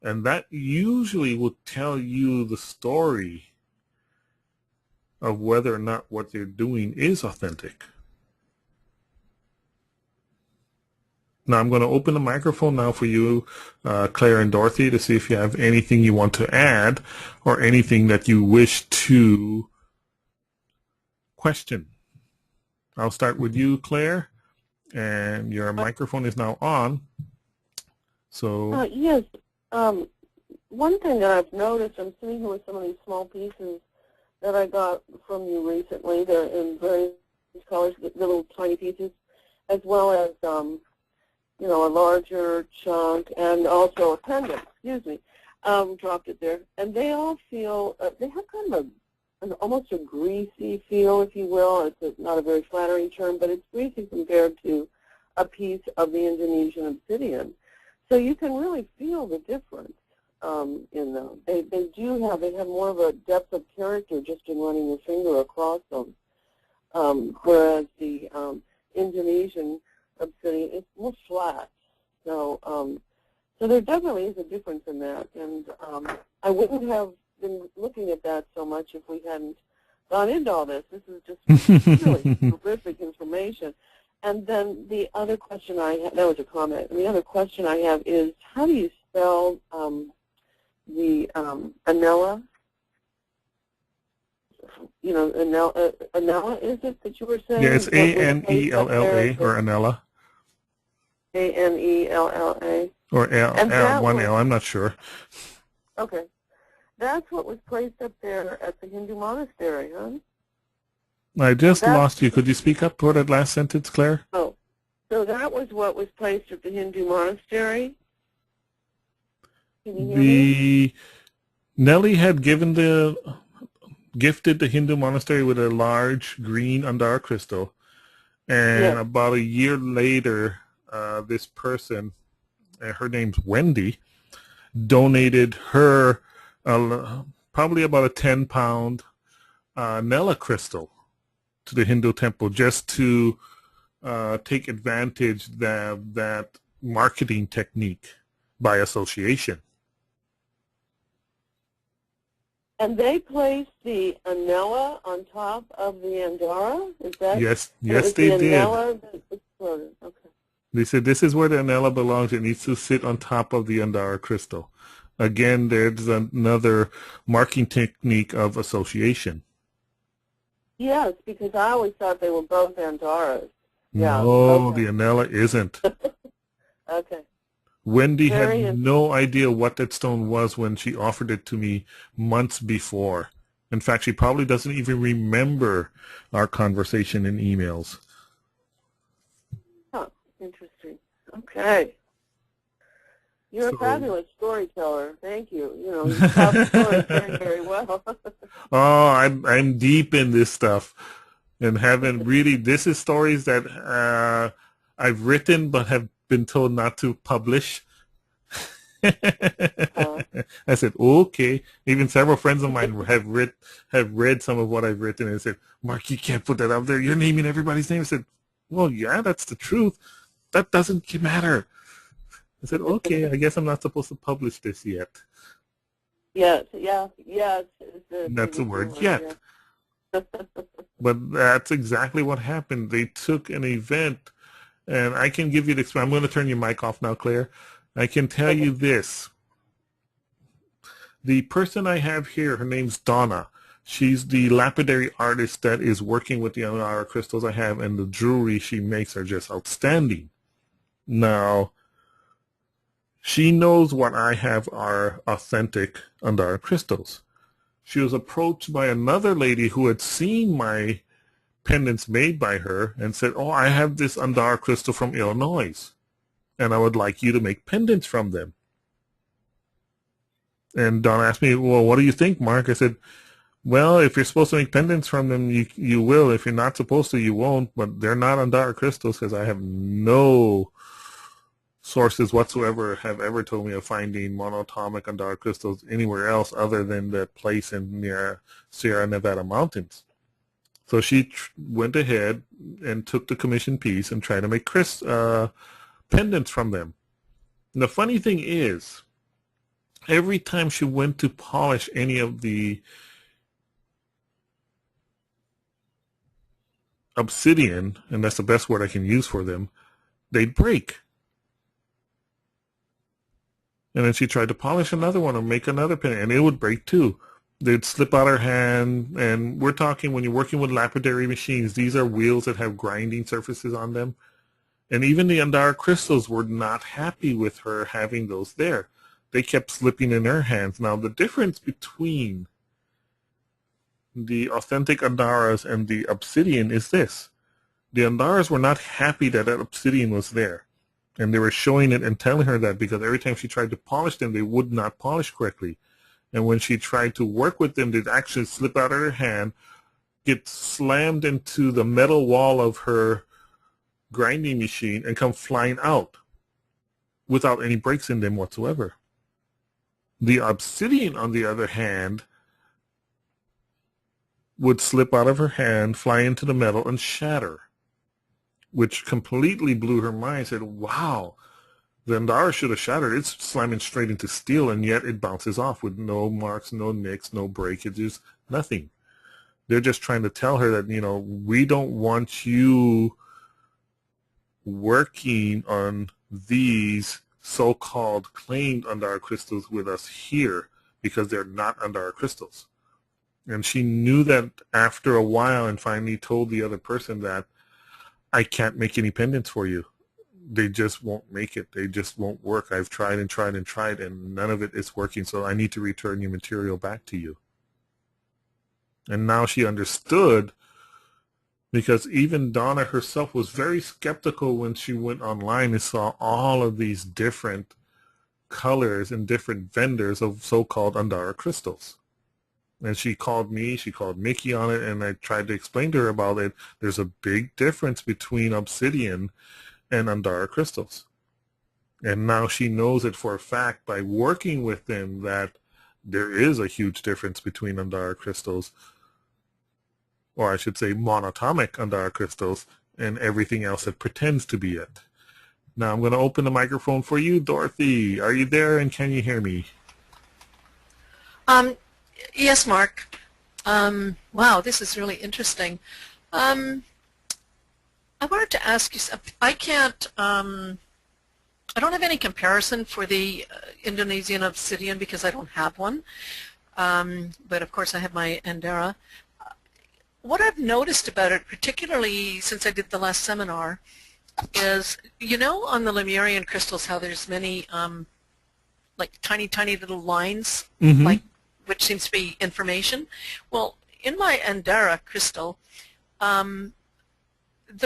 And that usually will tell you the story of whether or not what they're doing is authentic. Now I'm going to open the microphone now for you, Claire and Dorothy, to see if you have anything you want to add or anything that you wish to question. I'll start with you, Claire, and your microphone is now on. So yes, one thing that I've noticed, I'm sitting here with some of these small pieces that I got from you recently. They're in various colors, the little tiny pieces, as well as you know, a larger chunk, and also a pendant, dropped it there. And they all feel, they have kind of almost a greasy feel, if you will. It's not a very flattering term, but it's greasy compared to a piece of the Indonesian obsidian. So you can really feel the difference in them. They have more of a depth of character just in running your finger across them, whereas the Indonesian obsidian is more flat. So so there definitely is a difference in that, and I wouldn't have been looking at that so much if we hadn't gone into all this. This is just really terrific information. And then the other question I have, that was a comment, and the other question I have is, how do you spell the anella? You know, anella, is it that you were saying? yeah, it's A-N-E-L-L-A, or anella. A-N-E-L-L-A. Or one L, I'm not sure. Okay. That's what was placed up there at the Hindu monastery, huh? I just lost you. Could you speak up for that last sentence, Claire? Oh, so that was what was placed at the Hindu monastery? Can you hear me? Nelly had gifted the Hindu monastery with a large green Andara crystal, and about a year later, this person, her name's Wendy, donated her probably about a 10-pound Nella crystal to the Hindu temple, just to take advantage of that marketing technique by association. And they placed the anella on top of the Andara? Is that? Yes, they did. Anella that exploded. Okay. They said this is where the anella belongs. It needs to sit on top of the Andara crystal. Again, there's another marking technique of association. Yes, because I always thought they were both Andaras. Yeah. No, okay. the anella isn't. Okay. Wendy had no idea what that stone was when she offered it to me months before. In fact, she probably doesn't even remember our conversation in emails. Oh, interesting. Okay. You're a fabulous storyteller. Thank you. You know, you tell the stories very, very well. Oh, I'm deep in this stuff, and haven't really. This is stories that I've written but have been told not to publish. I said, okay. Even several friends of mine have read some of what I've written and said, Mark, you can't put that out there. You're naming everybody's name. I said, well, yeah, that's the truth. That doesn't matter. I said, okay, I guess I'm not supposed to publish this yet. Yes, yeah, yes. That's the word, yet. Yeah. But that's exactly what happened. They took an event, and I can give you the experience. I'm going to turn your mic off now, Claire. I can tell you this. The person I have here, her name's Donna. She's the lapidary artist that is working with the Andara crystals I have, and the jewelry she makes are just outstanding. Now, she knows what I have are authentic Andara crystals. She was approached by another lady who had seen my pendants made by her and said, oh, I have this Andara crystal from Illinois, and I would like you to make pendants from them. And Don asked me, well, what do you think, Mark? I said, well, if you're supposed to make pendants from them, you will. If you're not supposed to, you won't. But they're not Andara crystals because I have no sources whatsoever have ever told me of finding monatomic Andara crystals anywhere else other than that place in near Sierra Nevada mountains. So she went ahead and took the commission piece and tried to make pendants from them. And the funny thing is, every time she went to polish any of the obsidian, and that's the best word I can use for them, they'd break. And then she tried to polish another one or make another pendant, and it would break too. They'd slip out her hand, and we're talking when you're working with lapidary machines, these are wheels that have grinding surfaces on them. And even the Andara crystals were not happy with her having those there. They kept slipping in her hands. Now, the difference between the authentic Andaras and the obsidian is this. The Andaras were not happy that obsidian was there. And they were showing it and telling her that because every time she tried to polish them, they would not polish correctly. And when she tried to work with them, they'd actually slip out of her hand, get slammed into the metal wall of her grinding machine, and come flying out without any breaks in them whatsoever. The obsidian, on the other hand, would slip out of her hand, fly into the metal, and shatter, which completely blew her mind. Said, wow, the Andara should have shattered. It's slamming straight into steel, and yet it bounces off with no marks, no nicks, no breakages, nothing. They're just trying to tell her that, you know, we don't want you working on these so-called claimed Andara crystals with us here because they're not Andara crystals. And she knew that after a while and finally told the other person that I can't make any pendants for you. They just won't make it. They just won't work. I've tried and tried and tried, and none of it is working, so I need to return your material back to you. And now she understood, because even Donna herself was very skeptical when she went online and saw all of these different colors and different vendors of so-called Andara crystals. And she called me, she called Mickey on it, and I tried to explain to her about it. There's a big difference between obsidian and Andara crystals. And now she knows it for a fact by working with them that there is a huge difference between Andara crystals, or I should say monatomic Andara crystals, and everything else that pretends to be it. Now I'm going to open the microphone for you, Dorothy. Are you there, and can you hear me? Yes, Mark. Wow, this is really interesting. I wanted to ask you something. I don't have any comparison for the Indonesian obsidian because I don't have one. But of course I have my Andara. What I've noticed about it, particularly since I did the last seminar, is, you know, on the Lemurian crystals how there's many like tiny little lines, like, which seems to be information. Well, in my Andara crystal, there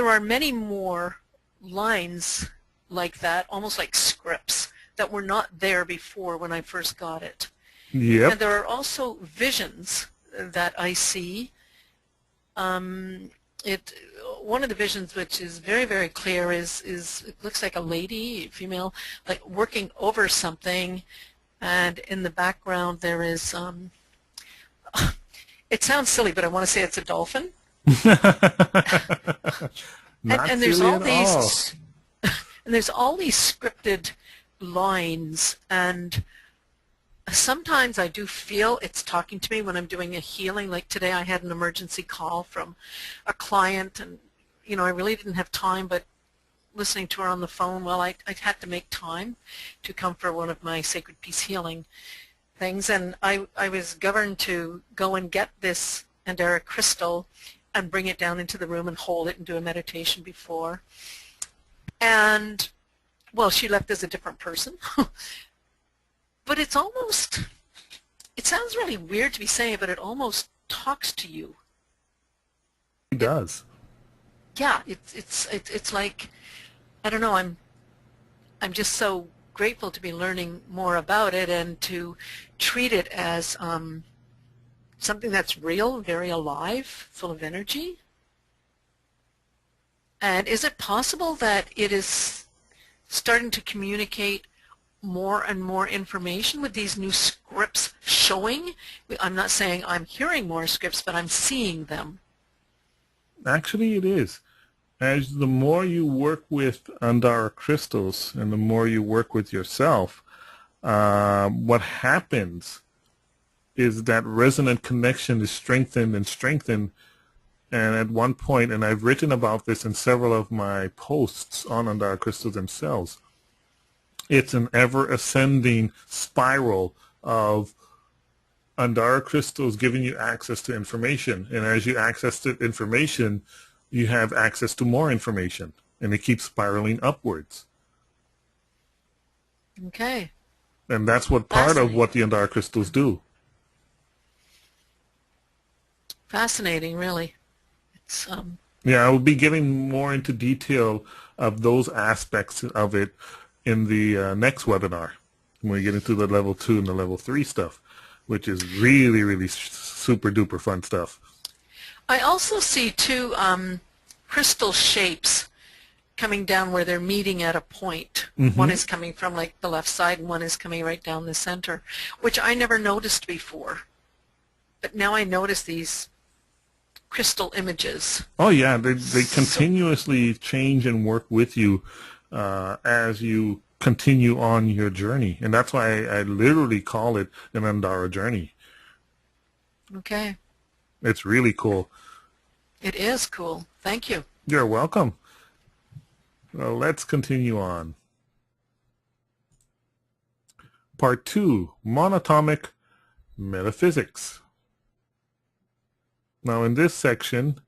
are many more lines like that, almost like scripts, that were not there before when I first got it. Yep. And there are also visions that I see it one of the visions which is very, very clear is it looks like a lady, female, like working over something, and in the background there is it sounds silly, but I want to say it's a dolphin. Not And there's silly all at all. these and there's all these scripted lines, and sometimes I do feel it's talking to me when I'm doing a healing. Like today I had an emergency call from a client, and I really didn't have time, but listening to her on the phone, well, I had to make time to come for one of my sacred peace healing things, and I was governed to go and get this Andara crystal and bring it down into the room and hold it and do a meditation before. And, well, she left as a different person. But it sounds really weird to be saying it, but it almost talks to you. It does. Yeah, it's like, I don't know, I'm just so grateful to be learning more about it and to treat it as something that's real, very alive, full of energy. And is it possible that it is starting to communicate more and more information with these new scripts showing? I'm not saying I'm hearing more scripts, but I'm seeing them. Actually, it is. As the more you work with Andara crystals and the more you work with yourself, what happens is that resonant connection is strengthened and strengthened. And at one point, and I've written about this in several of my posts on Andara crystals themselves, it's an ever-ascending spiral of Andara crystals giving you access to information. And as you access the information, you have access to more information. And it keeps spiraling upwards. Okay. And that's what part of what the Andara crystals do. Fascinating, really. It's Yeah, I will be getting more into detail of those aspects of it in the next webinar when we get into the level 2 and the level 3 stuff, which is really, really super duper fun stuff. I also see two crystal shapes coming down where they're meeting at a point. Mm-hmm. One is coming from like the left side and one is coming right down the center, which I never noticed before. But now I notice these crystal images. Oh yeah, they continuously change and work with you as you continue on your journey. And that's why I literally call it an Andara journey. Okay. It's really cool. It is cool. Thank you. You're welcome. Well, let's continue on. Part 2, Monatomic Metaphysics. Now in this section,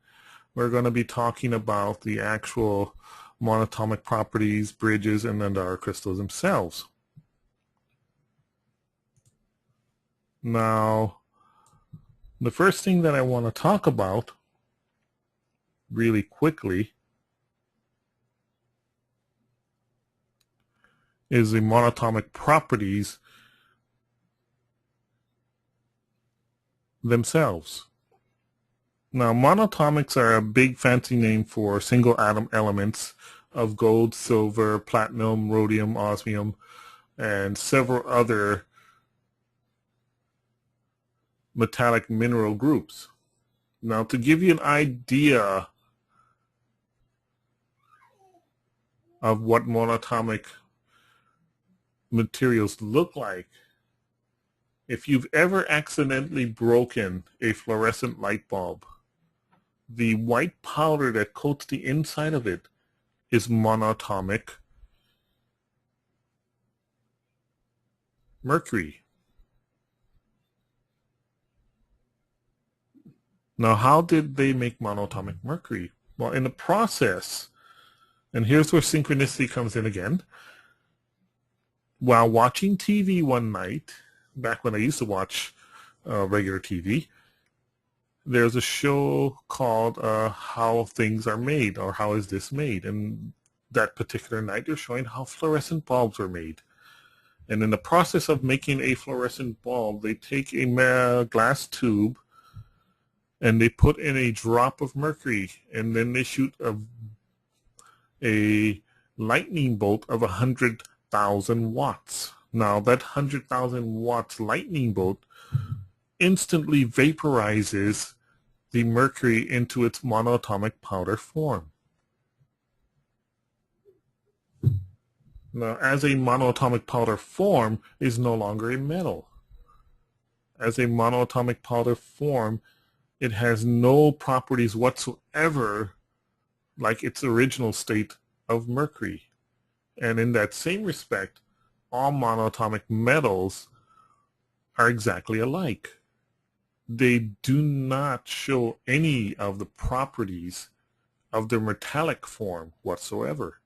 we're going to be talking about the actual monatomic properties, bridges, and Andara crystals themselves. Now, the first thing that I want to talk about really quickly is the monatomic properties themselves. Now, monatomics are a big fancy name for single atom elements of gold, silver, platinum, rhodium, osmium, and several other metallic mineral groups. Now, to give you an idea of what monatomic materials look like, if you've ever accidentally broken a fluorescent light bulb, the white powder that coats the inside of it is monatomic mercury. Now, how did they make monatomic mercury? Well, in the process, and here's where synchronicity comes in again. While watching TV one night, back when I used to watch regular TV, there's a show called How Things Are Made, or How Is This Made? And that particular night, they're showing how fluorescent bulbs are made. And in the process of making a fluorescent bulb, they take a glass tube and they put in a drop of mercury, and then they shoot a lightning bolt of 100,000 watts. Now that 100,000 watts lightning bolt instantly vaporizes the mercury into its monatomic powder form. Now, as a monatomic powder form is no longer a metal. As a monatomic powder form, it has no properties whatsoever like its original state of mercury. And in that same respect, all monatomic metals are exactly alike. They do not show any of the properties of their metallic form whatsoever.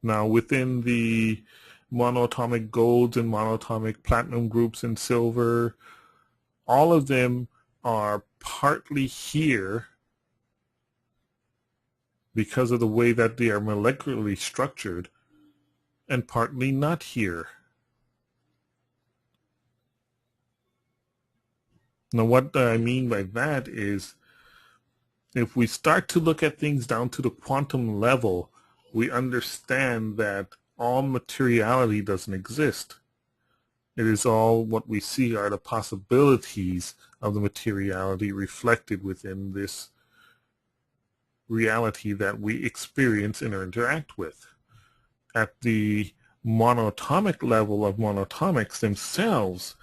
Now, within the monatomic golds and monatomic platinum groups and silver, all of them are partly here because of the way that they are molecularly structured, and partly not here. Now, what I mean by that is, if we start to look at things down to the quantum level, we understand that all materiality doesn't exist. It is all what we see are the possibilities of the materiality reflected within this reality that we experience and interact with. At the monatomic level of monatomics themselves,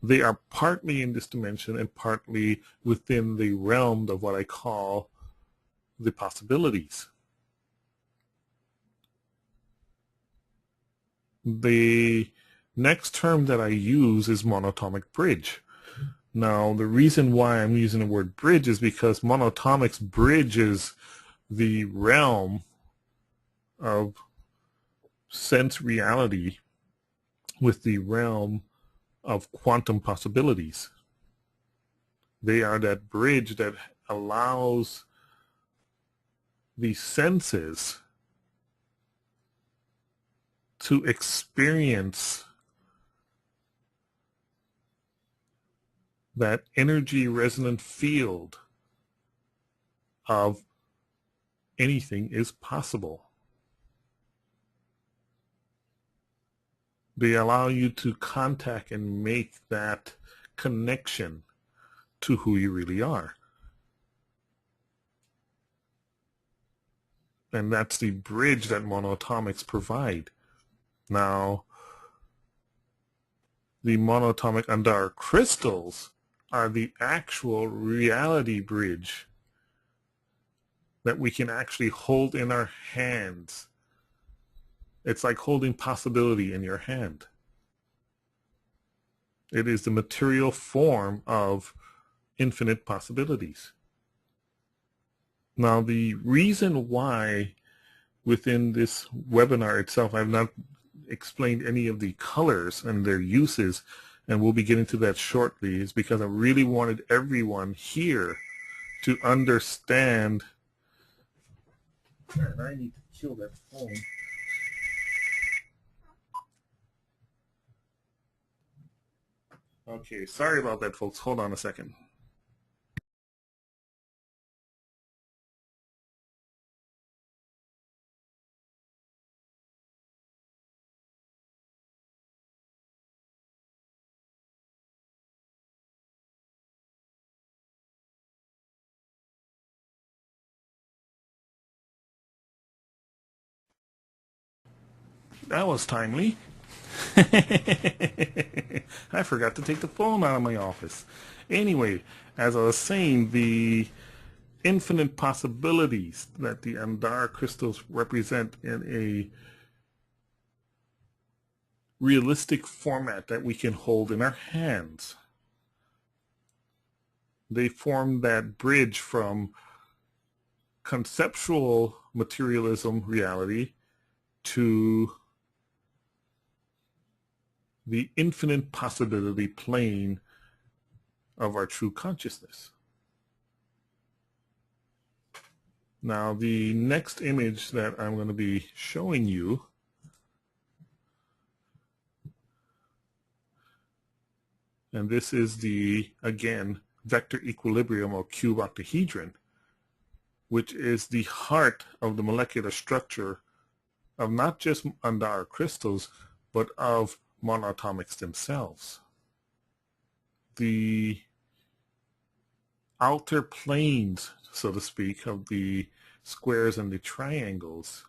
they are partly in this dimension and partly within the realm of what I call the possibilities. The next term that I use is monatomic bridge. Now, the reason why I'm using the word bridge is because monatomics bridges the realm of sense reality with the realm of quantum possibilities. They are that bridge that allows the senses to experience that energy resonant field of anything is possible. They allow you to contact and make that connection to who you really are. And that's the bridge that monatomics provide. Now, the monatomic Andara crystals are the actual reality bridge that we can actually hold in our hands. It's like holding possibility in your hand. It is the material form of infinite possibilities. Now, the reason why within this webinar itself I've not explained any of the colors and their uses, and we'll be getting to that shortly, is because I really wanted everyone here to understand. And I need to kill that phone. Okay, sorry about that, folks. Hold on a second. That was timely. I forgot to take the phone out of my office. Anyway, as I was saying, the infinite possibilities that the Andara crystals represent in a realistic format that we can hold in our hands. They form that bridge from conceptual materialism reality to the infinite possibility plane of our true consciousness. Now, the next image that I'm going to be showing you And this is the, again, vector equilibrium or cube octahedron, which is the heart of the molecular structure of not just Andara crystals, but of monatomics themselves. The outer planes, so to speak, of the squares and the triangles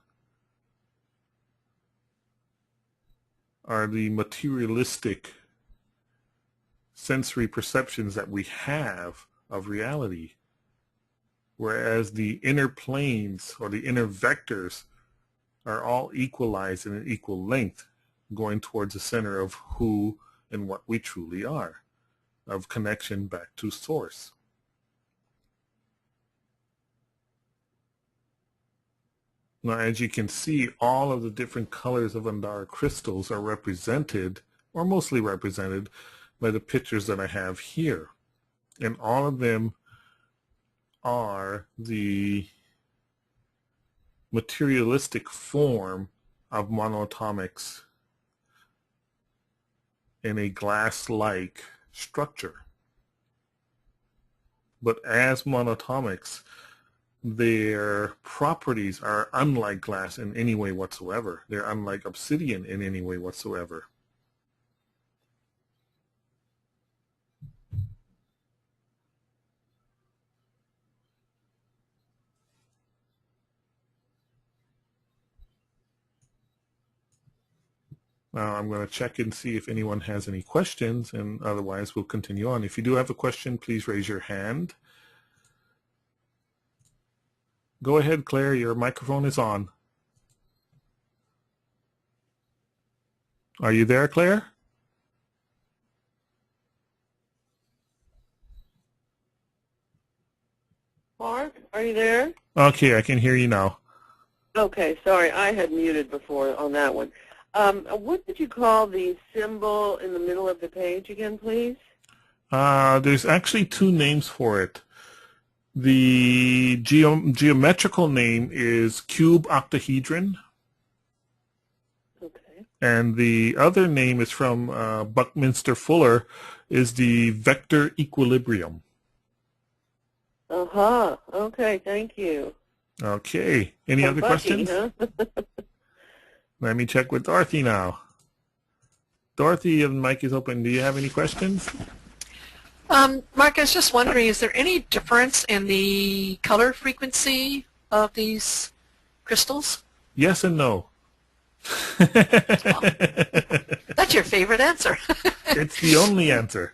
are the materialistic sensory perceptions that we have of reality, whereas the inner planes or the inner vectors are all equalized in an equal length, going towards the center of who and what we truly are, of connection back to source. Now, as you can see, all of the different colors of Andara crystals are represented, or mostly represented, by the pictures that I have here. And all of them are the materialistic form of monatomics in a glass-like structure. But as monatomics, their properties are unlike glass in any way whatsoever. They're unlike obsidian in any way whatsoever. Now I'm going to check and see if anyone has any questions, and otherwise we'll continue on. If you do have a question, please raise your hand. Go ahead, Claire, your microphone is on. Are you there, Claire? Mark, are you there? Okay, I can hear you now. Okay, sorry, I had muted before on that one. What did you call the symbol in the middle of the page again, please? There's actually two names for it. The geometrical name is cube octahedron. Okay. And the other name is from Buckminster Fuller, is the vector equilibrium. Uh-huh. Okay, thank you. Okay. Any other questions? Huh? Let me check with Dorothy now. Dorothy, the mic is open. Do you have any questions? Mark, I was just wondering, is there any difference in the color frequency of these crystals? Yes and no. Oh, that's your favorite answer. It's the only answer.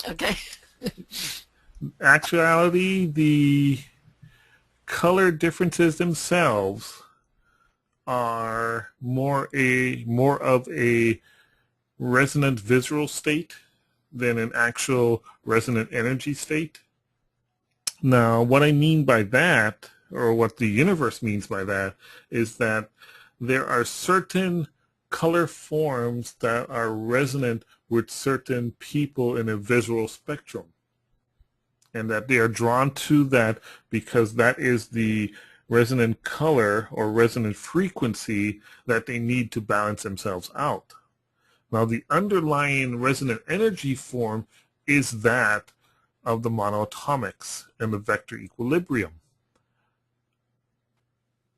Okay. Actuality, the color differences themselves are more of a resonant visual state than an actual resonant energy state. Now, what I mean by that, or what the universe means by that, is that there are certain color forms that are resonant with certain people in a visual spectrum, and that they are drawn to that because that is the resonant color or resonant frequency that they need to balance themselves out. Now, the underlying resonant energy form is that of the monatomics and the vector equilibrium.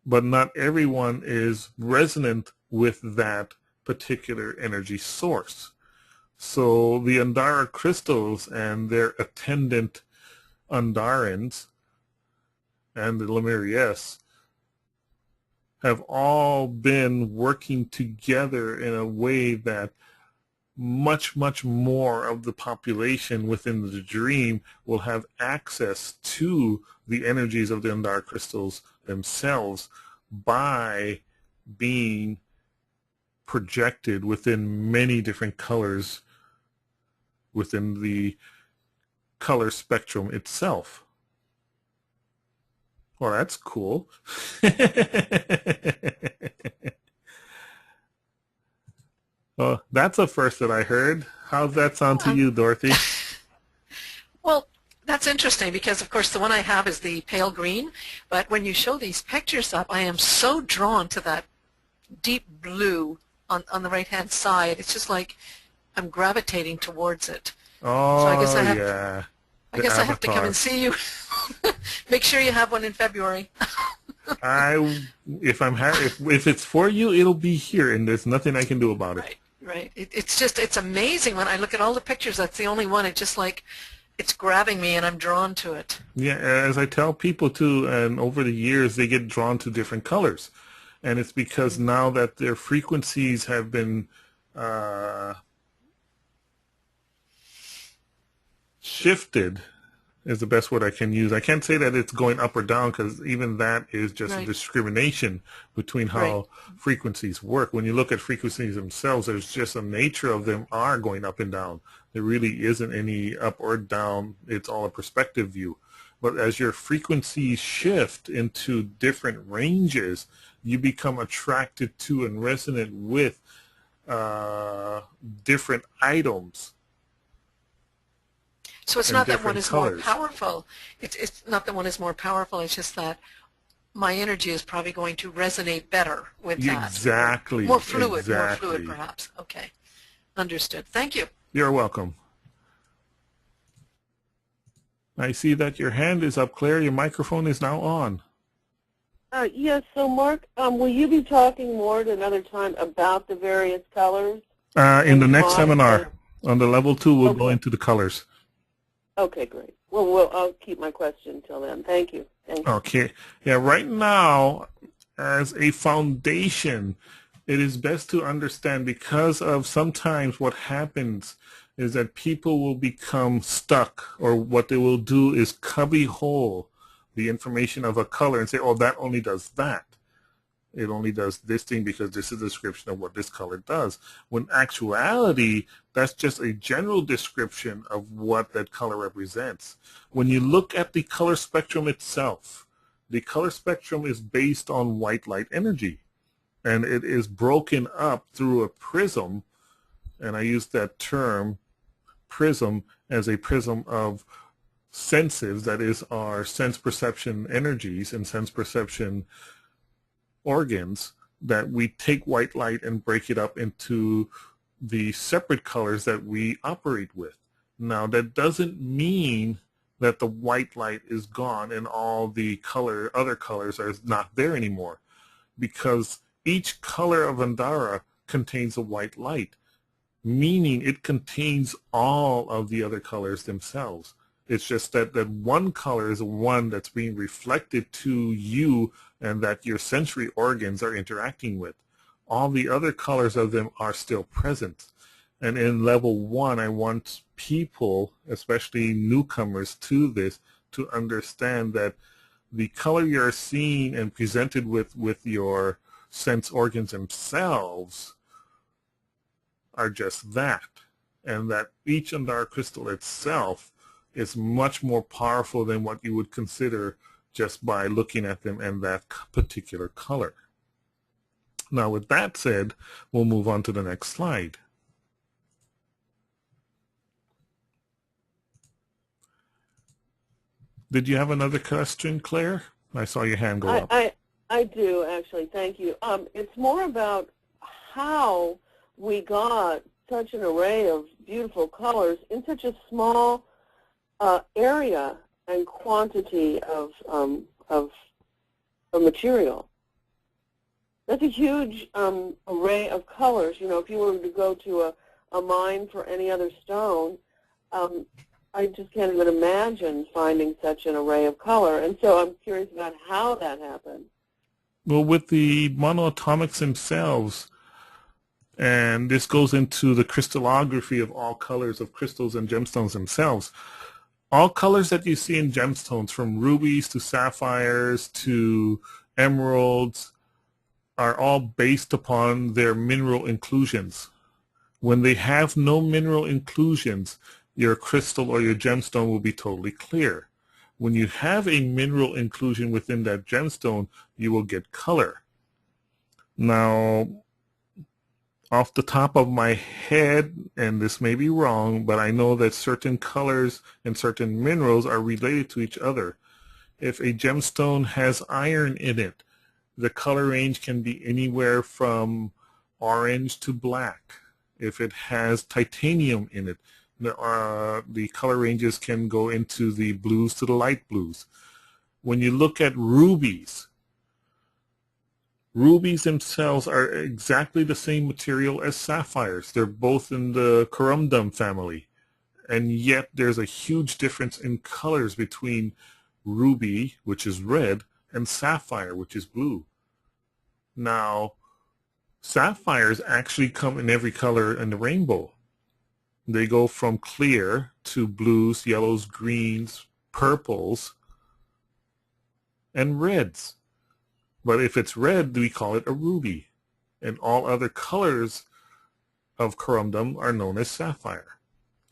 But not everyone is resonant with that particular energy source. So the Andara crystals and their attendant Andarans and the Lemurias have all been working together in a way that much, much more of the population within the dream will have access to the energies of the Andara crystals themselves by being projected within many different colors within the color spectrum itself. Well, that's cool. Well, that's a first that I heard. How's that sound to you, Dorothy? Well, that's interesting because, of course, the one I have is the pale green, but when you show these pictures up, I am so drawn to that deep blue on the right-hand side. It's just like I'm gravitating towards it. So I guess Oh, yeah. I The guess I have to come and avatar. see you. Make sure you have one in February. If it's for you, it'll be here, and there's nothing I can do about it. Right, right. It's amazing when I look at all the pictures. That's the only one. It's just like it's grabbing me, and I'm drawn to it. Yeah, as I tell people too, and over the years they get drawn to different colors, and it's because now that their frequencies have been uh, shifted, is the best word I can use. I can't say that it's going up or down because even that is just a Right, discrimination between right. how frequencies work. When you look at frequencies themselves, there's just a nature of them are going up and down. There really isn't any up or down. It's all a perspective view. But as your frequencies shift into different ranges, you become attracted to and resonant with different items So it's and not that one different is more colors. powerful. It's not that one is more powerful. It's just that my energy is probably going to resonate better with that. Exactly, More fluid, exactly. perhaps. Okay, understood. Thank you. You're welcome. I see that your hand is up, Claire. Your microphone is now on. Yes, so Mark, will you be talking more at another time about the various colors In the and next why? seminar, on the level 2, we'll go Okay. into the colors. Okay, great. Well, I'll keep my question till then. Thank you. Thank you. Okay. Yeah, right now, as a foundation, it is best to understand because of sometimes what happens is that people will become stuck, or what they will do is cubby hole the information of a color and say, oh, that only does that. It only does this thing because this is a description of what this color does. When actuality, that's just a general description of what that color represents. When you look at the color spectrum itself, the color spectrum is based on white light energy, and it is broken up through a prism, and I use that term prism as a prism of senses, that is our sense perception energies and sense perception organs, that we take white light and break it up into the separate colors that we operate with. Now, that doesn't mean that the white light is gone and all the other colors are not there anymore, because each color of Andara contains a white light, meaning it contains all of the other colors themselves. It's just that one color is the one that's being reflected to you and that your sensory organs are interacting with. All the other colors of them are still present. And in level 1, I want people, especially newcomers to this, to understand that the color you're seeing and presented with your sense organs themselves are just that. And that each Andara crystal itself is much more powerful than what you would consider just by looking at them and that particular color. Now, with that said, we'll move on to the next slide. Did you have another question, Claire? I saw your hand go up. I do, actually. Thank you. It's more about how we got such an array of beautiful colors in such a small area and quantity of material. That's a huge array of colors. You know, if you were to go to a mine for any other stone, I just can't even imagine finding such an array of color. And so I'm curious about how that happened. Well, with the Monatomics themselves, and this goes into the crystallography of all colors of crystals and gemstones themselves, all colors that you see in gemstones, from rubies to sapphires to emeralds, are all based upon their mineral inclusions. When they have no mineral inclusions, your crystal or your gemstone will be totally clear. When you have a mineral inclusion within that gemstone, you will get color. Now, off the top of my head, and this may be wrong, but I know that certain colors and certain minerals are related to each other. If a gemstone has iron in it, the color range can be anywhere from orange to black. If it has titanium in it, The color ranges can go into the blues to the light blues. When you look at rubies, rubies themselves are exactly the same material as sapphires. They're both in the corundum family. And yet there's a huge difference in colors between ruby, which is red, and sapphire, which is blue. Now, sapphires actually come in every color in the rainbow. They go from clear to blues, yellows, greens, purples, and reds. But if it's red, we call it a ruby. And all other colors of corundum are known as sapphire.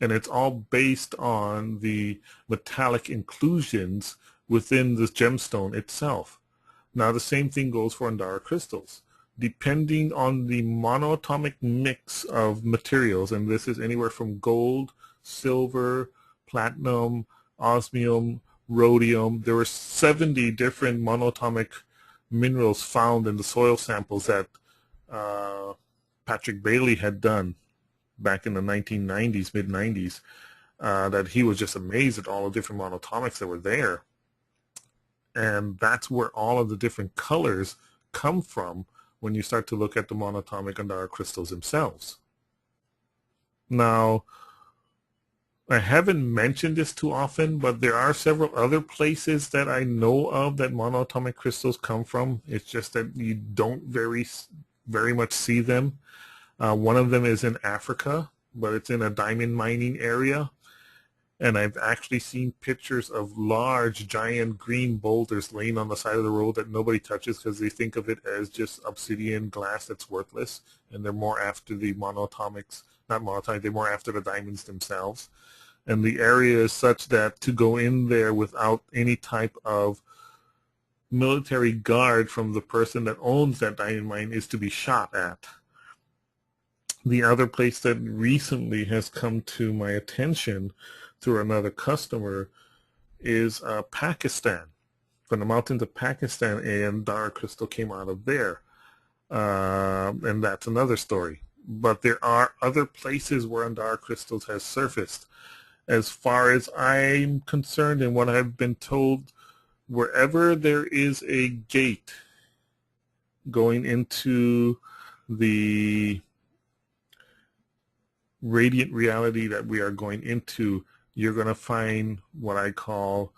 And it's all based on the metallic inclusions within the gemstone itself. Now the same thing goes for Andara crystals. Depending on the monatomic mix of materials, and this is anywhere from gold, silver, platinum, osmium, rhodium. There were 70 different monatomic minerals found in the soil samples that Patrick Bailey had done back in the 1990s, mid-90s, that he was just amazed at all the different monatomics that were there. And that's where all of the different colors come from when you start to look at the monatomic Andara crystals themselves. Now, I haven't mentioned this too often, but there are several other places that I know of that monatomic crystals come from. It's just that you don't very much see them. One of them is in Africa, but it's in a diamond mining area. And I've actually seen pictures of large, giant green boulders laying on the side of the road that nobody touches because they think of it as just obsidian glass that's worthless. And they're more after the monatomics, not monatomic, they're more after the diamonds themselves. And the area is such that to go in there without any type of military guard from the person that owns that diamond mine is to be shot at. The other place that recently has come to my attention through another customer is Pakistan. From the mountains of Pakistan, an Andara crystal came out of there. And that's another story. But there are other places where Andara crystals has surfaced. As far as I'm concerned and what I've been told, wherever there is a gate going into the radiant reality that we are going into, you're going to find what I call,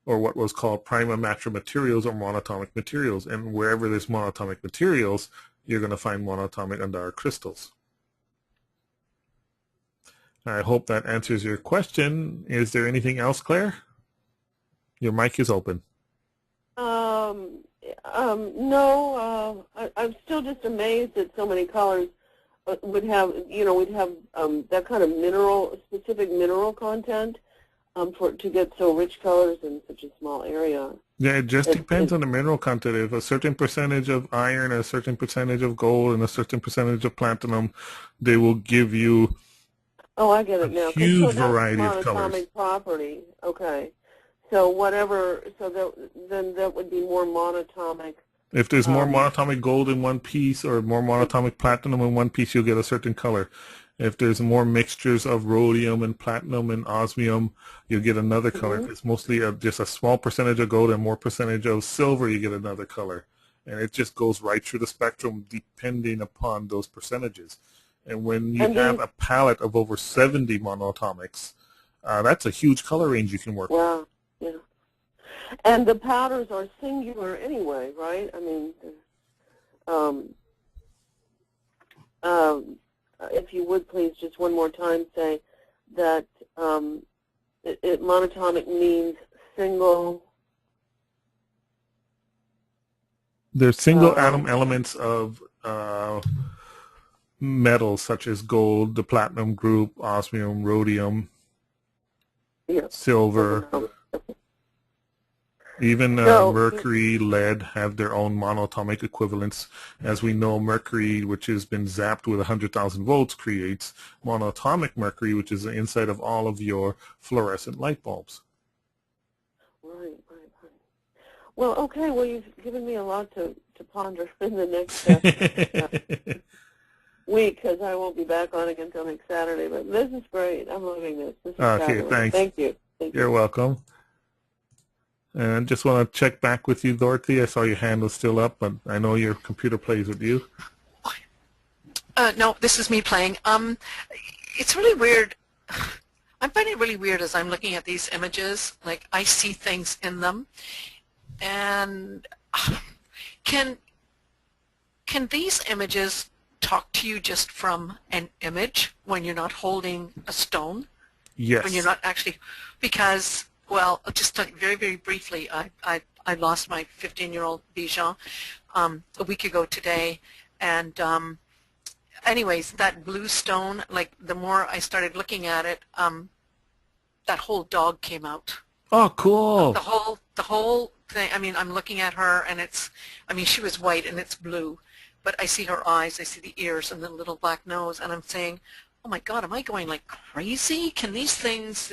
or what was called prima matra materials or monatomic materials. And wherever there's monatomic materials, you're going to find monatomic Andara crystals. I hope that answers your question. Is there anything else, Claire? Your mic is open. No, I'm still just amazed that so many colors would have, we'd have that kind of specific mineral content to get so rich colors in such a small area. Yeah, it just depends on the mineral content. If a certain percentage of iron, a certain percentage of gold, and a certain percentage of platinum, they will give you I get it now. huge variety of colors. Monatomic property. Okay. So then that would be more monatomic. If there's more monatomic gold in one piece or more monatomic platinum in one piece, you'll get a certain color. If there's more mixtures of rhodium and platinum and osmium, you'll get another color. If it's mostly just a small percentage of gold and more percentage of silver, you get another color. And it just goes right through the spectrum depending upon those percentages. And when you have a palette of over 70 monatomics, that's a huge color range you can work with. Wow, yeah. And the powders are singular anyway, right? I mean, if you would please just one more time say that monatomic means single. There's single atom elements of metals such as gold, the platinum group, osmium, rhodium, silver. Even mercury, lead have their own monatomic equivalents. As we know, mercury, which has been zapped with 100,000 volts, creates monatomic mercury, which is the inside of all of your fluorescent light bulbs. Right. Well, okay. Well, you've given me a lot to ponder in the next week because I won't be back on again until next Saturday. But this is great. I'm loving this. This is fabulous. Thanks. Thank you. Thank you. You're welcome. And just want to check back with you, Dorothy. I saw your hand was still up, but I know your computer plays with you. No, this is me playing. It's really weird. I'm finding it really weird as I'm looking at these images. Like, I see things in them. And can these images talk to you just from an image when you're not holding a stone? Yes. When you're not actually, because, well, just very, very briefly, I lost my 15-year-old Bijan a week ago today, and anyways, that blue stone, like, the more I started looking at it, that whole dog came out. Oh, cool. The whole thing. I mean, I'm looking at her, and she was white and it's blue, but I see her eyes, I see the ears and the little black nose, and I'm saying, oh my God, am I going like crazy? Can these things,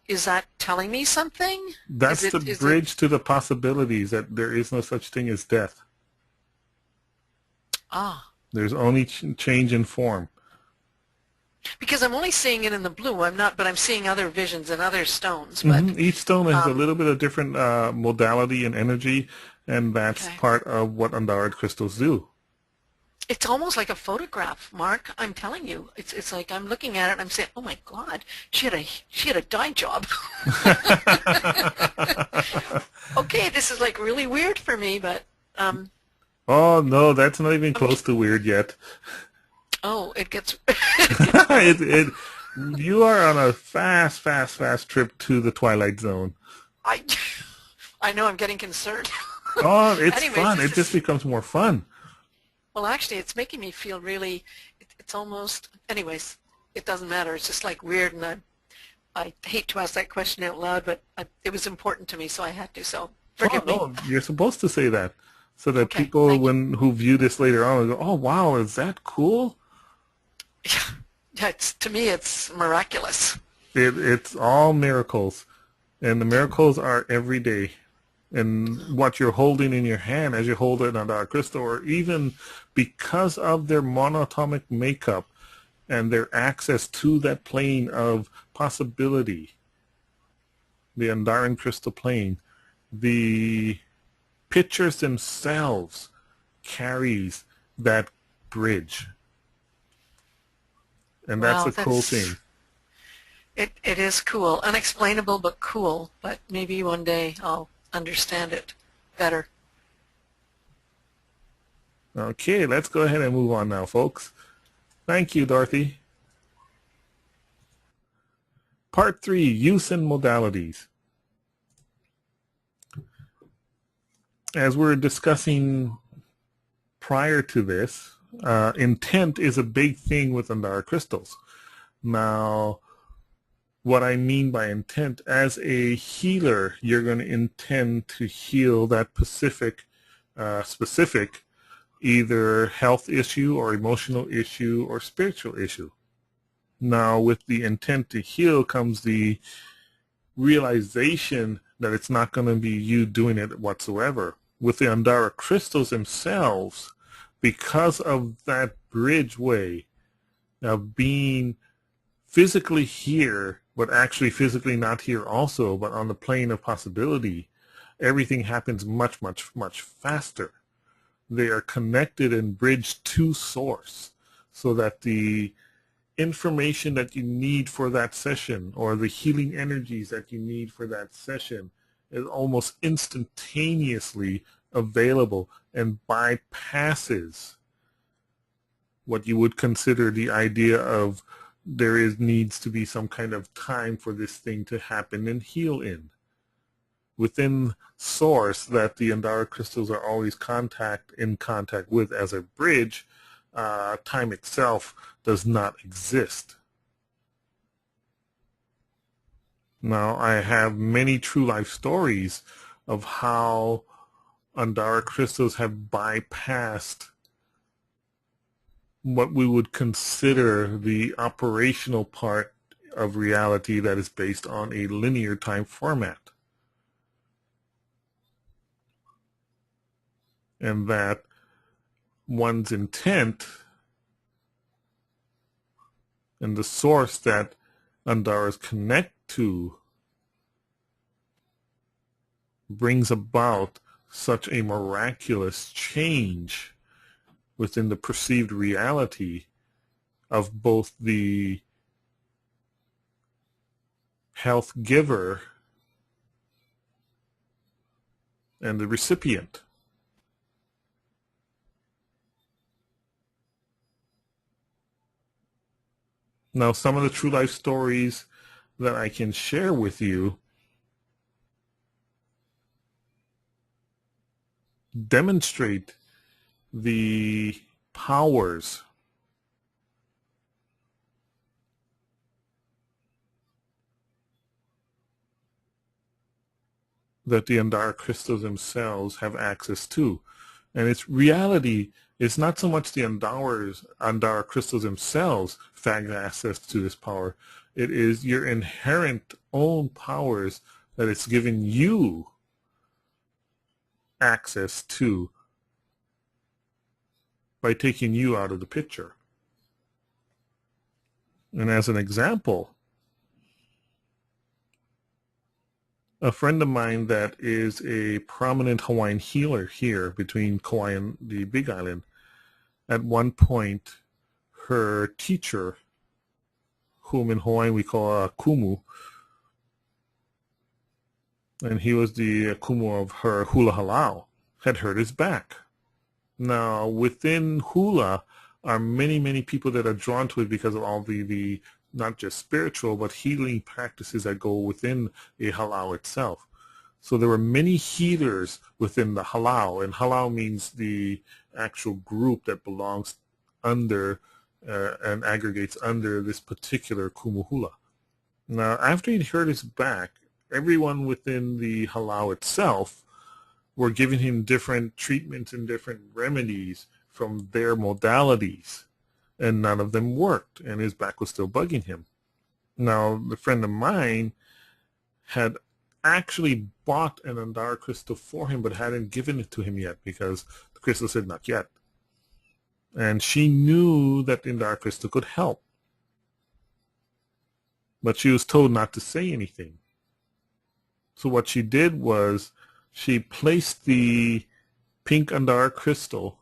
is that telling me something? That's the bridge to the possibilities that there is no such thing as death. Ah. There's only change in form. Because I'm only seeing it in the blue. But I'm seeing other visions and other stones. But Each stone has a little bit of different modality and energy, and that's part of what Andara crystals do. It's almost like a photograph, Mark. I'm telling you, it's like I'm looking at it and I'm saying, oh my God, she had a dye job. Okay, this is like really weird for me, but. Oh no, that's not even close to weird yet. Oh, it gets. You are on a fast trip to the Twilight Zone. I know, I'm getting concerned. Oh, it's Anyways, fun. It just becomes more fun. Well, actually, it's making me feel really. It's almost. Anyways, it doesn't matter. It's just like weird, and I hate to ask that question out loud, but it was important to me, so I had to. So forgive me. No, you're supposed to say that, so that people who view this later on will go, "Oh, wow, is that cool?" Yeah, to me, it's miraculous. It's all miracles, and the miracles are every day. And what you're holding in your hand as you hold it on our crystal, or even because of their monatomic makeup and their access to that plane of possibility, the Andaran crystal plane, the pictures themselves carries that bridge. And that's a cool thing. It is cool. Unexplainable, but cool. But maybe one day I'll understand it better. Okay, let's go ahead and move on now, folks. Thank you, Dorothy. Part 3, use and modalities. As we're discussing prior to this, intent is a big thing with Andara crystals. Now, what I mean by intent, as a healer, you're going to intend to heal that specific either health issue or emotional issue or spiritual issue. Now, with the intent to heal comes the realization that it's not going to be you doing it whatsoever. With the Andara crystals themselves, because of that bridge way of being physically here, but actually physically not here also, but on the plane of possibility, everything happens much faster. They are connected and bridged to source, so that the information that you need for that session or the healing energies that you need for that session is almost instantaneously available and bypasses what you would consider the idea of needs to be some kind of time for this thing to happen and heal in. Within source that the Andara crystals are always in contact with as a bridge, time itself does not exist. Now, I have many true life stories of how Andara crystals have bypassed what we would consider the operational part of reality that is based on a linear time format. And that one's intent and the source that Andaras connect to brings about such a miraculous change within the perceived reality of both the health giver and the recipient. Now, some of the true life stories that I can share with you demonstrate the powers that the Andara crystals themselves have access to. And its reality is not so much the Andara crystals themselves have access to this power. It is your inherent own powers that it's given you access to by taking you out of the picture. And as an example, a friend of mine that is a prominent Hawaiian healer here between Kauai and the Big Island, at one point, her teacher, whom in Hawaiian we call a kumu, and he was the kumu of her hula halau, had hurt his back. Now, within hula are many, many people that are drawn to it because of all the not just spiritual, but healing practices that go within a halau itself. So there were many healers within the halau, and halau means the actual group that belongs under and aggregates under this particular kumuhula. Now, after he'd hurt his back, everyone within the halau itself were giving him different treatments and different remedies from their modalities, and none of them worked, and his back was still bugging him. Now, the friend of mine had actually bought an Andara crystal for him, but hadn't given it to him yet because the crystal said not yet. And she knew that the Andara crystal could help, but she was told not to say anything. So what she did was she placed the pink Andara crystal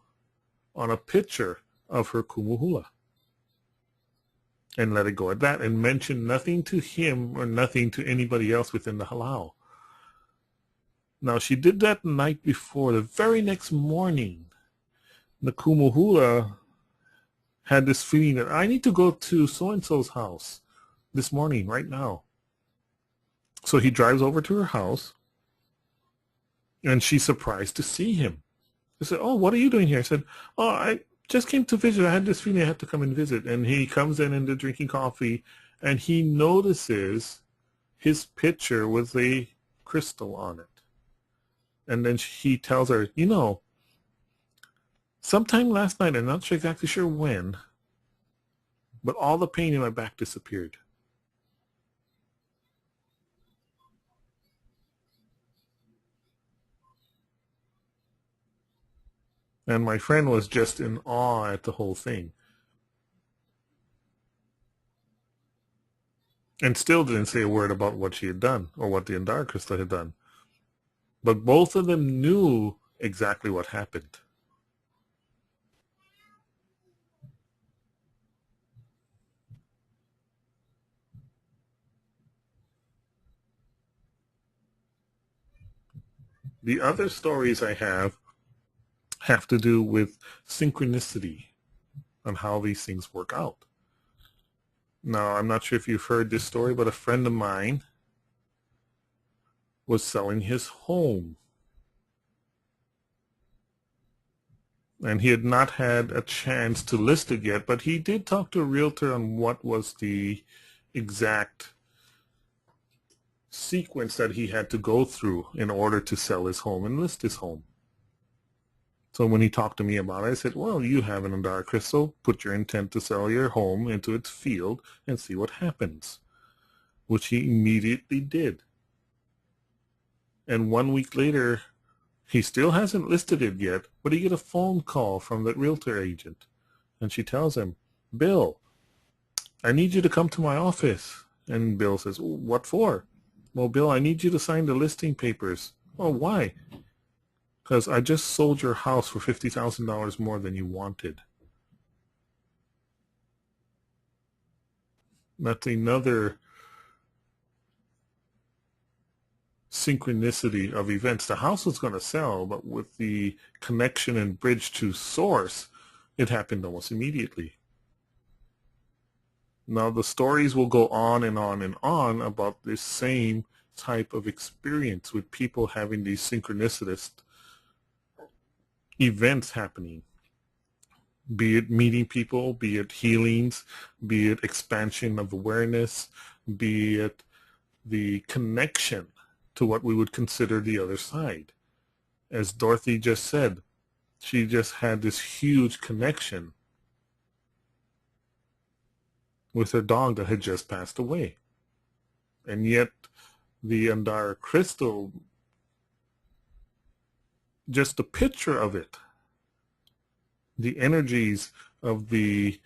on a picture of her kumuhula and let it go at that, and mentioned nothing to him or nothing to anybody else within the halau. Now, she did that the night before. The very next morning, the kumuhula had this feeling that I need to go to so-and-so's house this morning, right now. So he drives over to her house, and she's surprised to see him. I said, "Oh, what are you doing here?" I said, "Oh, I just came to visit. I had this feeling I had to come and visit." And he comes in and they're drinking coffee, and he notices his picture with a crystal on it. And then he tells her, "You know, sometime last night, I'm not exactly sure when, but all the pain in my back disappeared." And my friend was just in awe at the whole thing. And still didn't say a word about what she had done or what the Andara crystal had done. But both of them knew exactly what happened. The other stories I have to do with synchronicity and how these things work out. Now, I'm not sure if you've heard this story, but a friend of mine was selling his home. And he had not had a chance to list it yet, but he did talk to a realtor on what was the exact sequence that he had to go through in order to sell his home and list his home. So when he talked to me about it, I said, "Well, you have an Andara crystal. Put your intent to sell your home into its field and see what happens," which he immediately did. And 1 week later, he still hasn't listed it yet, but he get a phone call from that realtor agent. And she tells him, "Bill, I need you to come to my office. And Bill says, what for? Well, Bill, I need you to sign the listing papers. Oh, why? Because I just sold your house for $50,000 more than you wanted. That's another synchronicity of events. The house was going to sell, but with the connection and bridge to source, it happened almost immediately. Now the stories will go on and on and on about this same type of experience with people having these synchronicitous events happening. Be it meeting people, be it healings, be it expansion of awareness, be it the connection to what we would consider the other side. As Dorothy just said, she just had this huge connection with her dog that had just passed away. And yet the Andara crystal, just a picture of it, the energies of the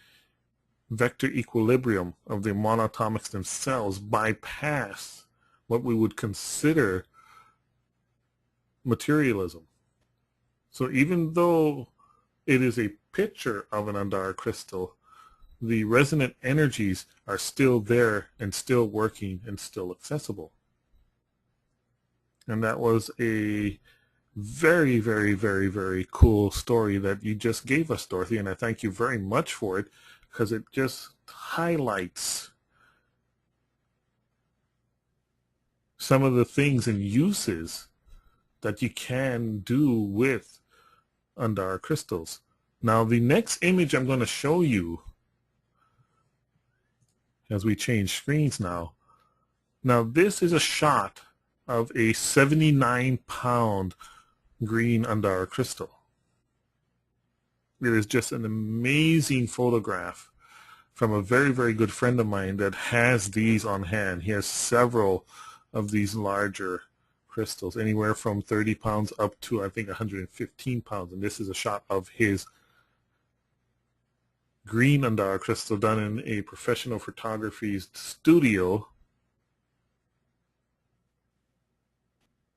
vector equilibrium of the monatomics themselves bypass what we would consider materialism. So even though it is a picture of an Andara crystal, the resonant energies are still there and still working and still accessible. And that was a very, very, very, very cool story that you just gave us, Dorothy, and I thank you very much for it, because it just highlights some of the things and uses that you can do with Andara crystals. Now the next image I'm going to show you, as we change screens now, this is a shot of a 79-pound green Andara crystal. It is just an amazing photograph from a very, very good friend of mine that has these on hand. He has several of these larger crystals, anywhere from 30 pounds up to, I think, 115 pounds. And this is a shot of his green Andara crystal done in a professional photography studio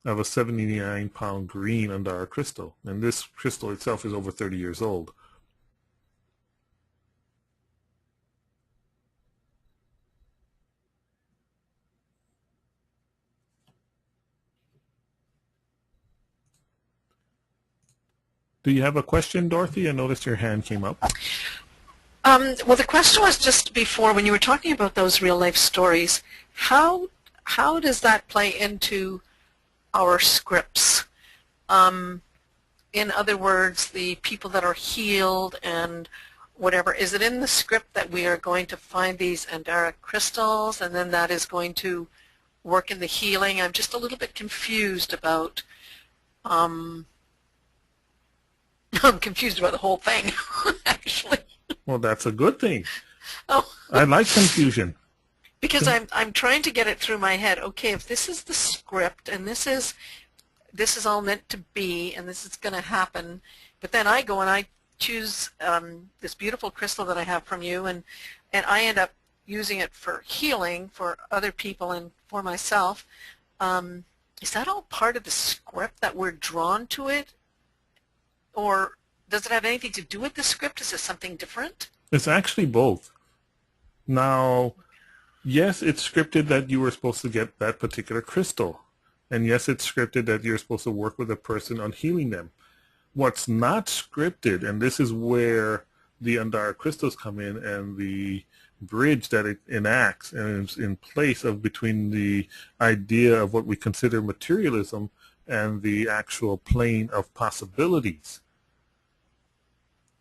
of a 79-pound green Andara crystal. And this crystal itself is over 30 years old. Do you have a question, Dorothy? I noticed your hand came up. Well, the question was just before, when you were talking about those real-life stories, how does that play into our scripts? In other words, the people that are healed and whatever, is it in the script that we are going to find these Andara crystals and then that is going to work in the healing? I'm just a little bit confused about I'm confused about the whole thing, actually. Well, that's a good thing. Oh. I like confusion. Because I'm trying to get it through my head. Okay, if this is the script and this is all meant to be and this is going to happen, but then I go and I choose this beautiful crystal that I have from you, and I end up using it for healing for other people and for myself. Is that all part of the script that we're drawn to it? Or does it have anything to do with the script? Is it something different? It's actually both. Now, yes, it's scripted that you were supposed to get that particular crystal. And yes, it's scripted that you're supposed to work with a person on healing them. What's not scripted, and this is where the Andara crystals come in and the bridge that it enacts and is in place of between the idea of what we consider materialism and the actual plane of possibilities,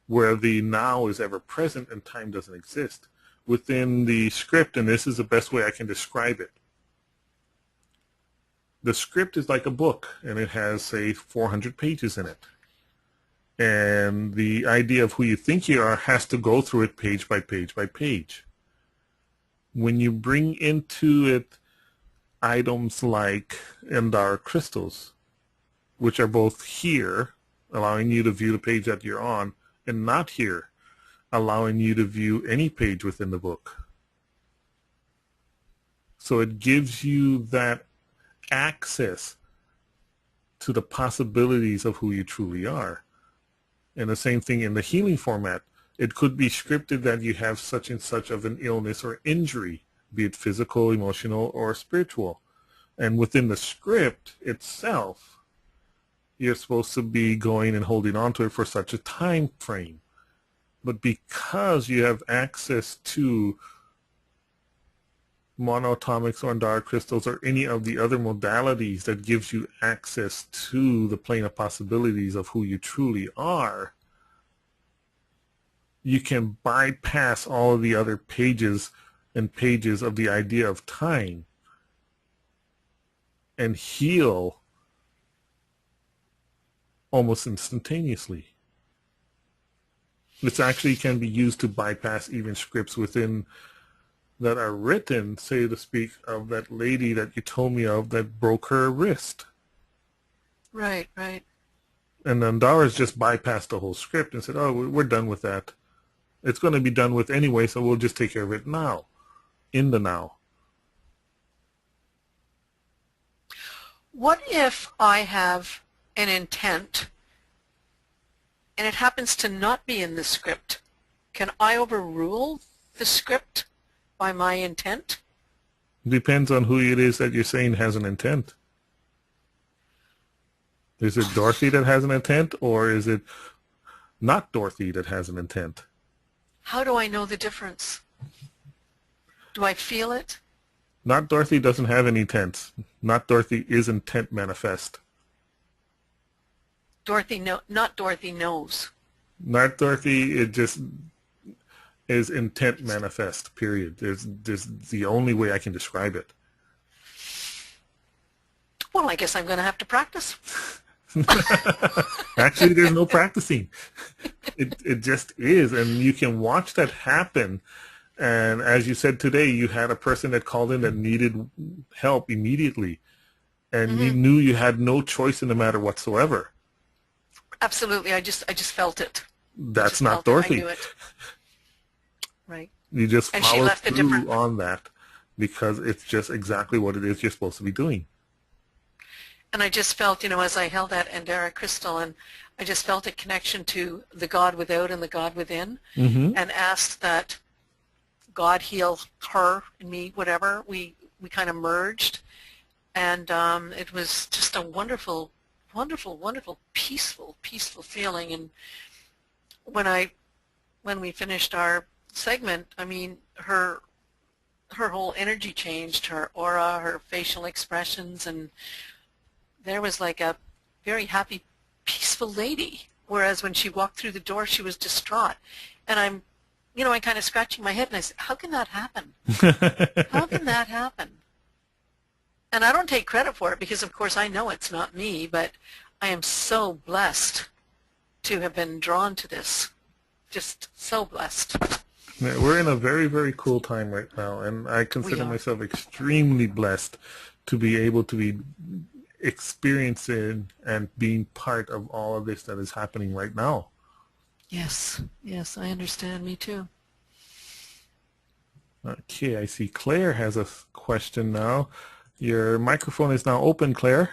where the now is ever present and time doesn't exist. Within the script, and this is the best way I can describe it, the script is like a book, and it has, say, 400 pages in it. And the idea of who you think you are has to go through it page by page by page. When you bring into it items like Andara crystals, which are both here, allowing you to view the page that you're on, and not here, allowing you to view any page within the book. So it gives you that access to the possibilities of who you truly are. And the same thing in the healing format. It could be scripted that you have such and such of an illness or injury, be it physical, emotional, or spiritual. And within the script itself, you're supposed to be going and holding on to it for such a time frame. But because you have access to Monatomics or Andara Crystals or any of the other modalities that gives you access to the plane of possibilities of who you truly are, you can bypass all of the other pages and pages of the idea of time and heal almost instantaneously. This actually can be used to bypass even scripts within that are written, say to speak, of that lady that you told me of that broke her wrist. Right, right. And Andaras just bypassed the whole script and said, oh, we're done with that. It's going to be done with anyway, so we'll just take care of it now, in the now. What if I have an intent and it happens to not be in the script? Can I overrule the script by my intent? Depends on who it is that you're saying has an intent. Is it Dorothy that has an intent, or is it not Dorothy that has an intent? How do I know the difference? Do I feel it? Not Dorothy doesn't have any intents. Not Dorothy is intent manifest. Not Dorothy knows. Not Dorothy, it just is intent manifest, period. There's the only way I can describe it. Well, I guess I'm going to have to practice. Actually, there's no practicing. It just is, and you can watch that happen. And as you said today, you had a person that called in that needed help immediately, and you knew you had no choice in the matter whatsoever. Absolutely, I just felt it. That's not Dorothy. I knew it. Right. You just And she follow left a through different on that because it's just exactly what it is you're supposed to be doing. And I just felt, as I held that Andara crystal, and I just felt a connection to the God without and the God within, and asked that God heal her and me, whatever. We kind of merged, and it was just a wonderful, wonderful, wonderful, peaceful feeling. And when we finished our segment, I mean, her whole energy changed, her aura, her facial expressions, and there was like a very happy, peaceful lady. Whereas when she walked through the door, she was distraught. And I'm kind of scratching my head, and I said, how can that happen? How can that happen? And I don't take credit for it because, of course, I know it's not me, but I am so blessed to have been drawn to this. Just so blessed. Yeah, we're in a very, very cool time right now, and I consider myself extremely blessed to be able to be experiencing and being part of all of this that is happening right now. Yes, yes, I understand. Me too. Okay, I see Claire has a question now. Your microphone is now open, Claire.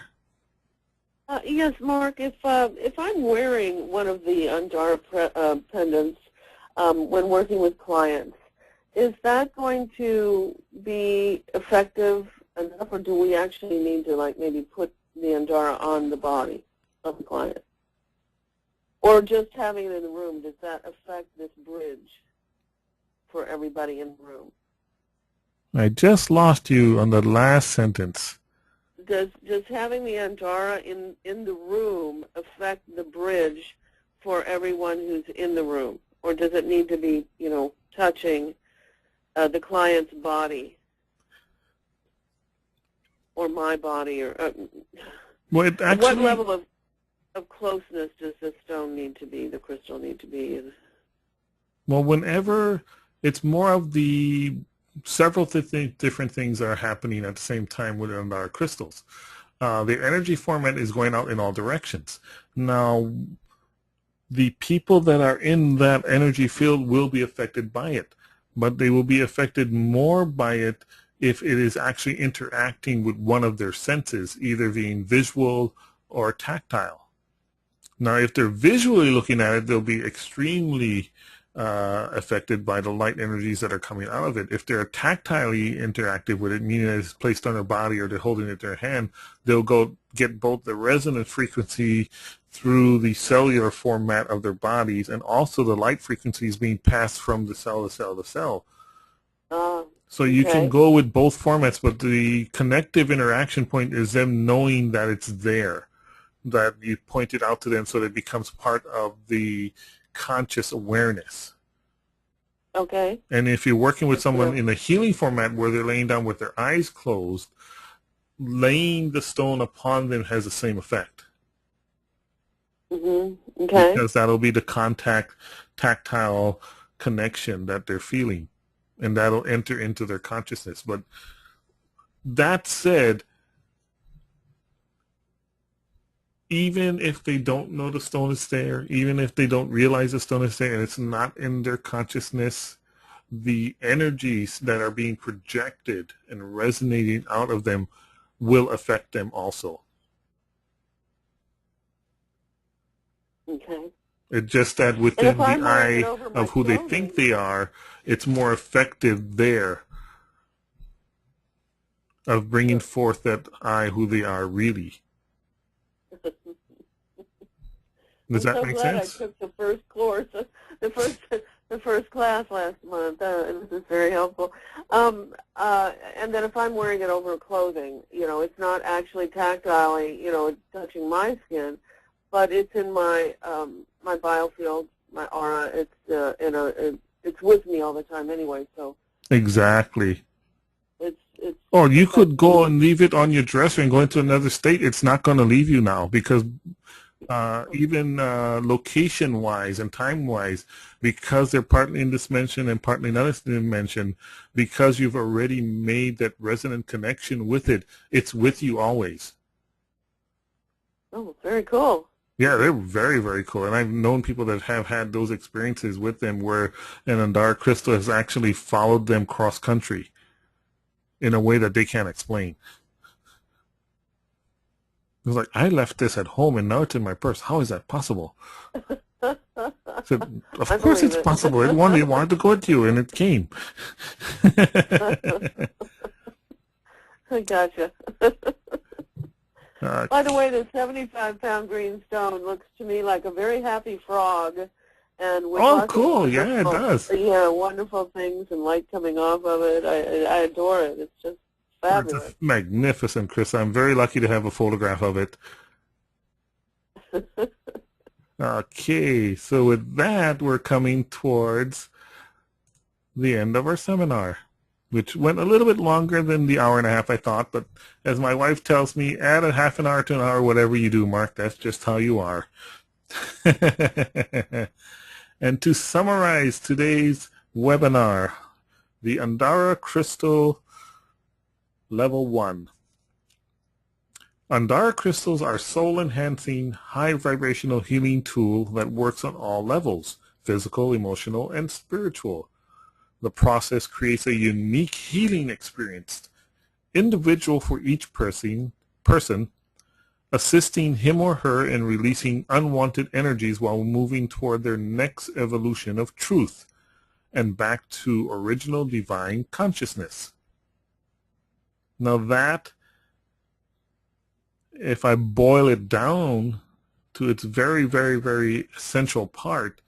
Yes, Mark. If I'm wearing one of the Andara pendants when working with clients, is that going to be effective enough, or do we actually need to maybe put the Andara on the body of the client? Or just having it in the room, does that affect this bridge for everybody in the room? I just lost you on the last sentence. Does having the Andara in the room affect the bridge for everyone who's in the room? Or does it need to be, touching the client's body or my body? Or well, it actually, what level of closeness does the stone need to be, the crystal need to be? Well, whenever it's more of the several different things are happening at the same time with Andara crystals. The energy format is going out in all directions. Now, the people that are in that energy field will be affected by it, but they will be affected more by it if it is actually interacting with one of their senses, either being visual or tactile. Now, if they're visually looking at it, they'll be extremely affected by the light energies that are coming out of it. If they're tactilely interactive with it, meaning it's placed on their body or they're holding it in their hand, they'll go get both the resonant frequency through the cellular format of their bodies and also the light frequencies being passed from the cell to cell to cell. So you can go with both formats, but the connective interaction point is them knowing that it's there, that you point it out to them so that it becomes part of the conscious awareness. Okay. And if you're working with someone in a healing format where they're laying down with their eyes closed, laying the stone upon them has the same effect. Okay. Because that'll be the tactile connection that they're feeling, and that'll enter into their consciousness. But that said, even if they don't know the stone is there, even if they don't realize the stone is there and it's not in their consciousness, the energies that are being projected and resonating out of them will affect them also. Okay. It's just that within the eye of who they think they are, it's more effective there of bringing forth that I, who they are really. Does that make sense? I took the first course, the first class last month. This is very helpful. And then if I'm wearing it over clothing, it's not actually tactilely, it's touching my skin, but it's in my my biofield, my aura. It's with me all the time anyway. So exactly. It's or you could go and leave it on your dresser and go into another state. It's not going to leave you now because even location-wise and time-wise, because they're partly in this dimension and partly in another dimension, because you've already made that resonant connection with it, it's with you always. Oh, very cool. Yeah, they're very, very cool. And I've known people that have had those experiences with them where an Andara crystal has actually followed them cross-country in a way that they can't explain. It was like, I left this at home and now it's in my purse. How is that possible? I said, of course it's possible. It wanted to go with you, and it came. I gotcha. By the way, the 75-pound green stone looks to me like a very happy frog. And with cool. Yeah, it does. Yeah, wonderful things and light coming off of it. I adore it. It's just fabulous. It's magnificent, Chris. I'm very lucky to have a photograph of it. Okay, so with that, we're coming towards the end of our seminar, which went a little bit longer than the hour and a half I thought, but as my wife tells me, add a half an hour to an hour, whatever you do, Mark, that's just how you are. And to summarize today's webinar, the Andara Crystal Level 1. Andara crystals are soul-enhancing, high-vibrational healing tool that works on all levels, physical, emotional, and spiritual. The process creates a unique healing experience, individual for each person, assisting him or her in releasing unwanted energies while moving toward their next evolution of truth and back to original divine consciousness. Now that, if I boil it down to its very, very, very essential part,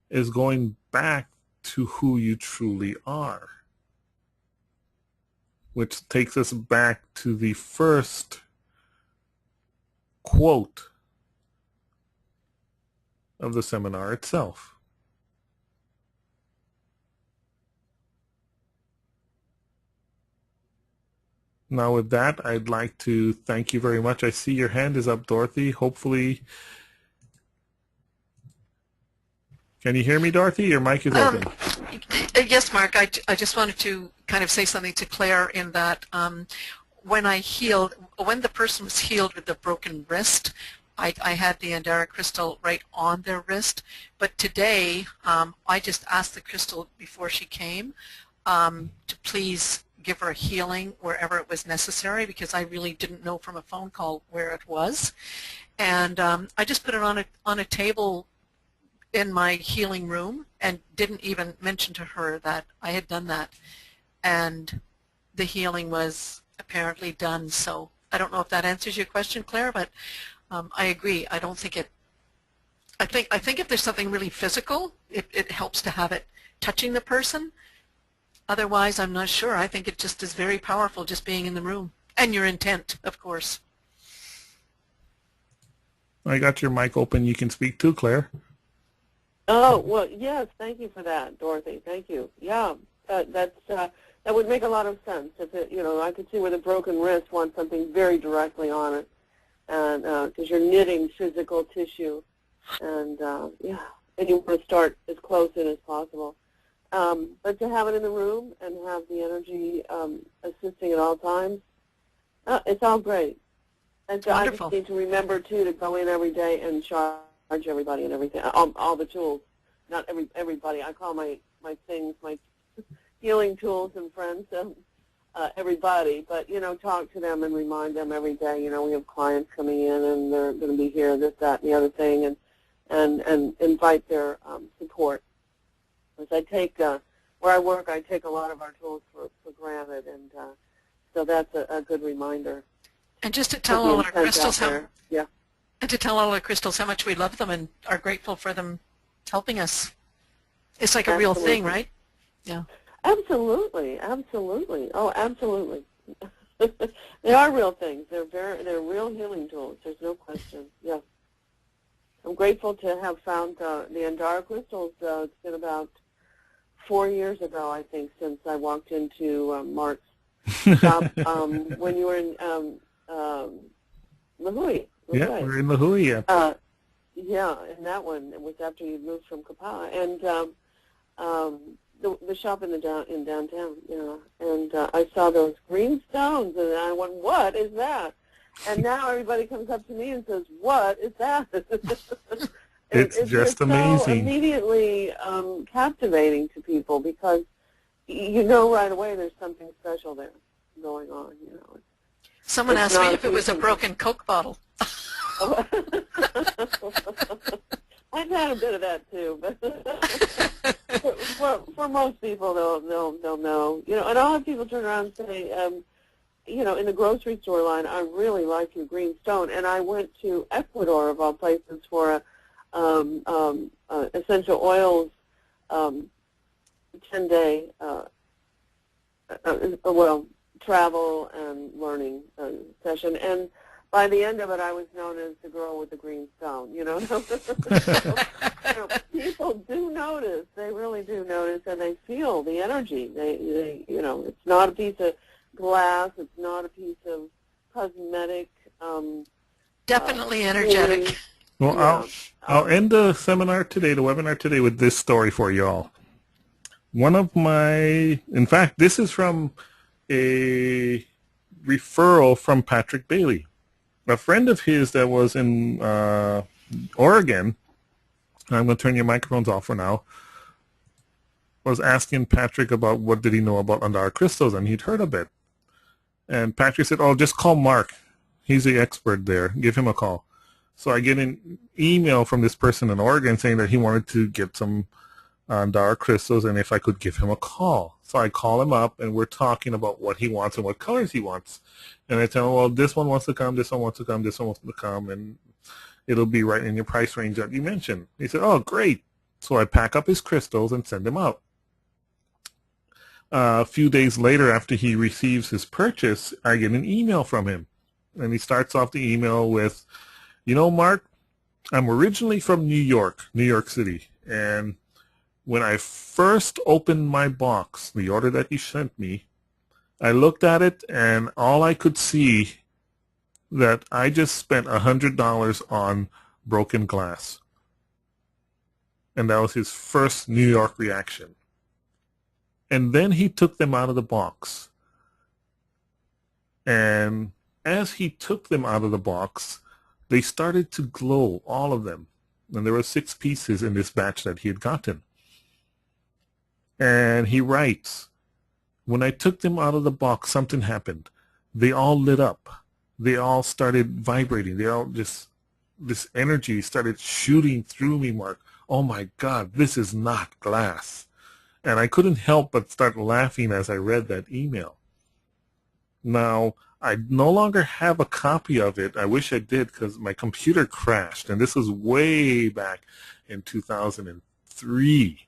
is going back to who you truly are, which takes us back to the first quote of the seminar itself. Now with that, I'd like to thank you very much. I see your hand is up, Dorothy. Hopefully, can you hear me, Dorothy? Your mic is open. Yes, Mark. I just wanted to kind of say something to Claire in that when the person was healed with the broken wrist, I had the Andara crystal right on their wrist. But today, I just asked the crystal before she came to please give her a healing wherever it was necessary, because I really didn't know from a phone call where it was. And I just put it on a table in my healing room and didn't even mention to her that I had done that. And the healing was apparently done. So I don't know if that answers your question, Claire, but I agree. I don't think it. I think if there's something really physical, it helps to have it touching the person. Otherwise, I'm not sure. I think it just is very powerful just being in the room. And your intent, of course. I got your mic open. You can speak too, Claire. Oh, well, yes, thank you for that, Dorothy. Thank you. Yeah, that would make a lot of sense. If it, I could see where the broken wrist wants something very directly on it, and because you're knitting physical tissue, and yeah, and you want to start as close in as possible. But to have it in the room and have the energy assisting at all times, it's all great. And so I just need to remember, too, to go in every day and charge everybody and everything, all the tools. Not everybody. I call my things, my healing tools and friends, everybody. But, talk to them and remind them every day. We have clients coming in, and they're going to be here, this, that, and the other thing, and invite their support. As I take, where I work, I take a lot of our tools for granted, and so that's a good reminder. And just to tell all our crystals yeah. And to tell all our crystals how much we love them and are grateful for them helping us. It's like a real thing, right? Yeah. Absolutely, absolutely. Oh, absolutely. They are real things. They're real healing tools. There's no question. Yeah. I'm grateful to have found the Andara Crystals. It's been about 4 years ago, I think, since I walked into Mark's shop when you were in La Hui. Yeah, we're in La Hui, yeah. Yeah, and that one, it was after you moved from Kapaa. And the shop in downtown, and I saw those green stones, and I went, what is that? And now everybody comes up to me and says, what is that? It's just amazing. So immediately captivating to people, because you know right away there's something special there going on. Someone asked me if it was a broken Coke bottle. I've had a bit of that too, but for most people they'll know. And I'll have people turn around and say, in the grocery store line, I really like your green stone. And I went to Ecuador, of all places, for a essential oils 10-day travel and learning session. And by the end of it, I was known as the girl with the green stone. People do notice. They really do notice, and they feel the energy. They it's not a piece of glass. It's not a piece of cosmetic. Definitely energetic. Well, yeah. I'll end the seminar today, the webinar today, with this story for y'all. In fact, this is from a referral from Patrick Bailey. A friend of his that was in Oregon, and I'm going to turn your microphones off for now, was asking Patrick about what did he know about Andara Crystals, and he'd heard of it. And Patrick said, just call Mark. He's the expert there. Give him a call. So I get an email from this person in Oregon saying that he wanted to get some Andara Crystals and if I could give him a call. So I call him up, and we're talking about what he wants and what colors he wants. And I tell him, well, this one wants to come, this one wants to come, this one wants to come, and it'll be right in your price range that you mentioned. He said, oh, great. So I pack up his crystals and send them out. A few days later, after he receives his purchase, I get an email from him. And he starts off the email with, Mark, I'm originally from New York City. And when I first opened my box, the order that you sent me, I looked at it, and all I could see that I just spent $100 on broken glass. And that was his first New York reaction. And then he took them out of the box. And as he took them out of the box, they started to glow, all of them. And there were 6 pieces in this batch that he had gotten. And he writes, When I took them out of the box, something happened. They all lit up. They all started vibrating. They all just, this energy started shooting through me, Mark. Oh my God, this is not glass. And I couldn't help but start laughing as I read that email. Now, I no longer have a copy of it. I wish I did, because my computer crashed, and this was way back in 2003.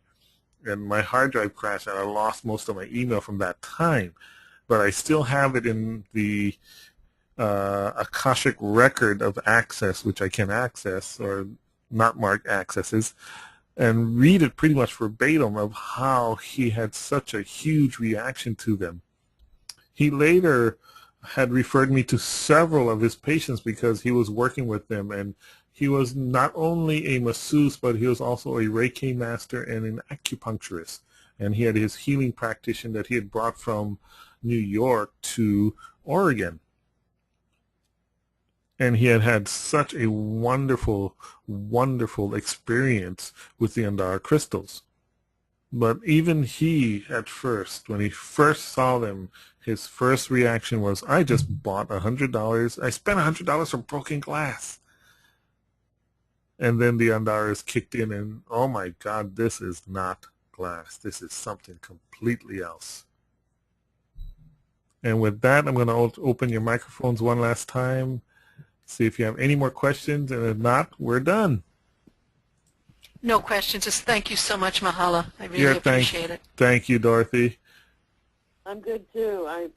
And my hard drive crashed, and I lost most of my email from that time. But I still have it in the Akashic record of access, which I can access, or not mark accesses, and read it pretty much verbatim of how he had such a huge reaction to them. He later had referred me to several of his patients because he was working with them, and he was not only a masseuse, but he was also a Reiki master and an acupuncturist. And he had his healing practitioner that he had brought from New York to Oregon. And he had had such a wonderful, wonderful experience with the Andara Crystals. But even he, at first, when he first saw them, his first reaction was, I just bought $100. I spent $100 for broken glass. And then the Andaras kicked in, and oh my God, this is not glass. This is something completely else. And with that, I'm going to open your microphones one last time, see if you have any more questions, and if not, we're done. No questions. Just thank you so much, Mahala. I really appreciate it. Thank you, Dorothy. I'm good too.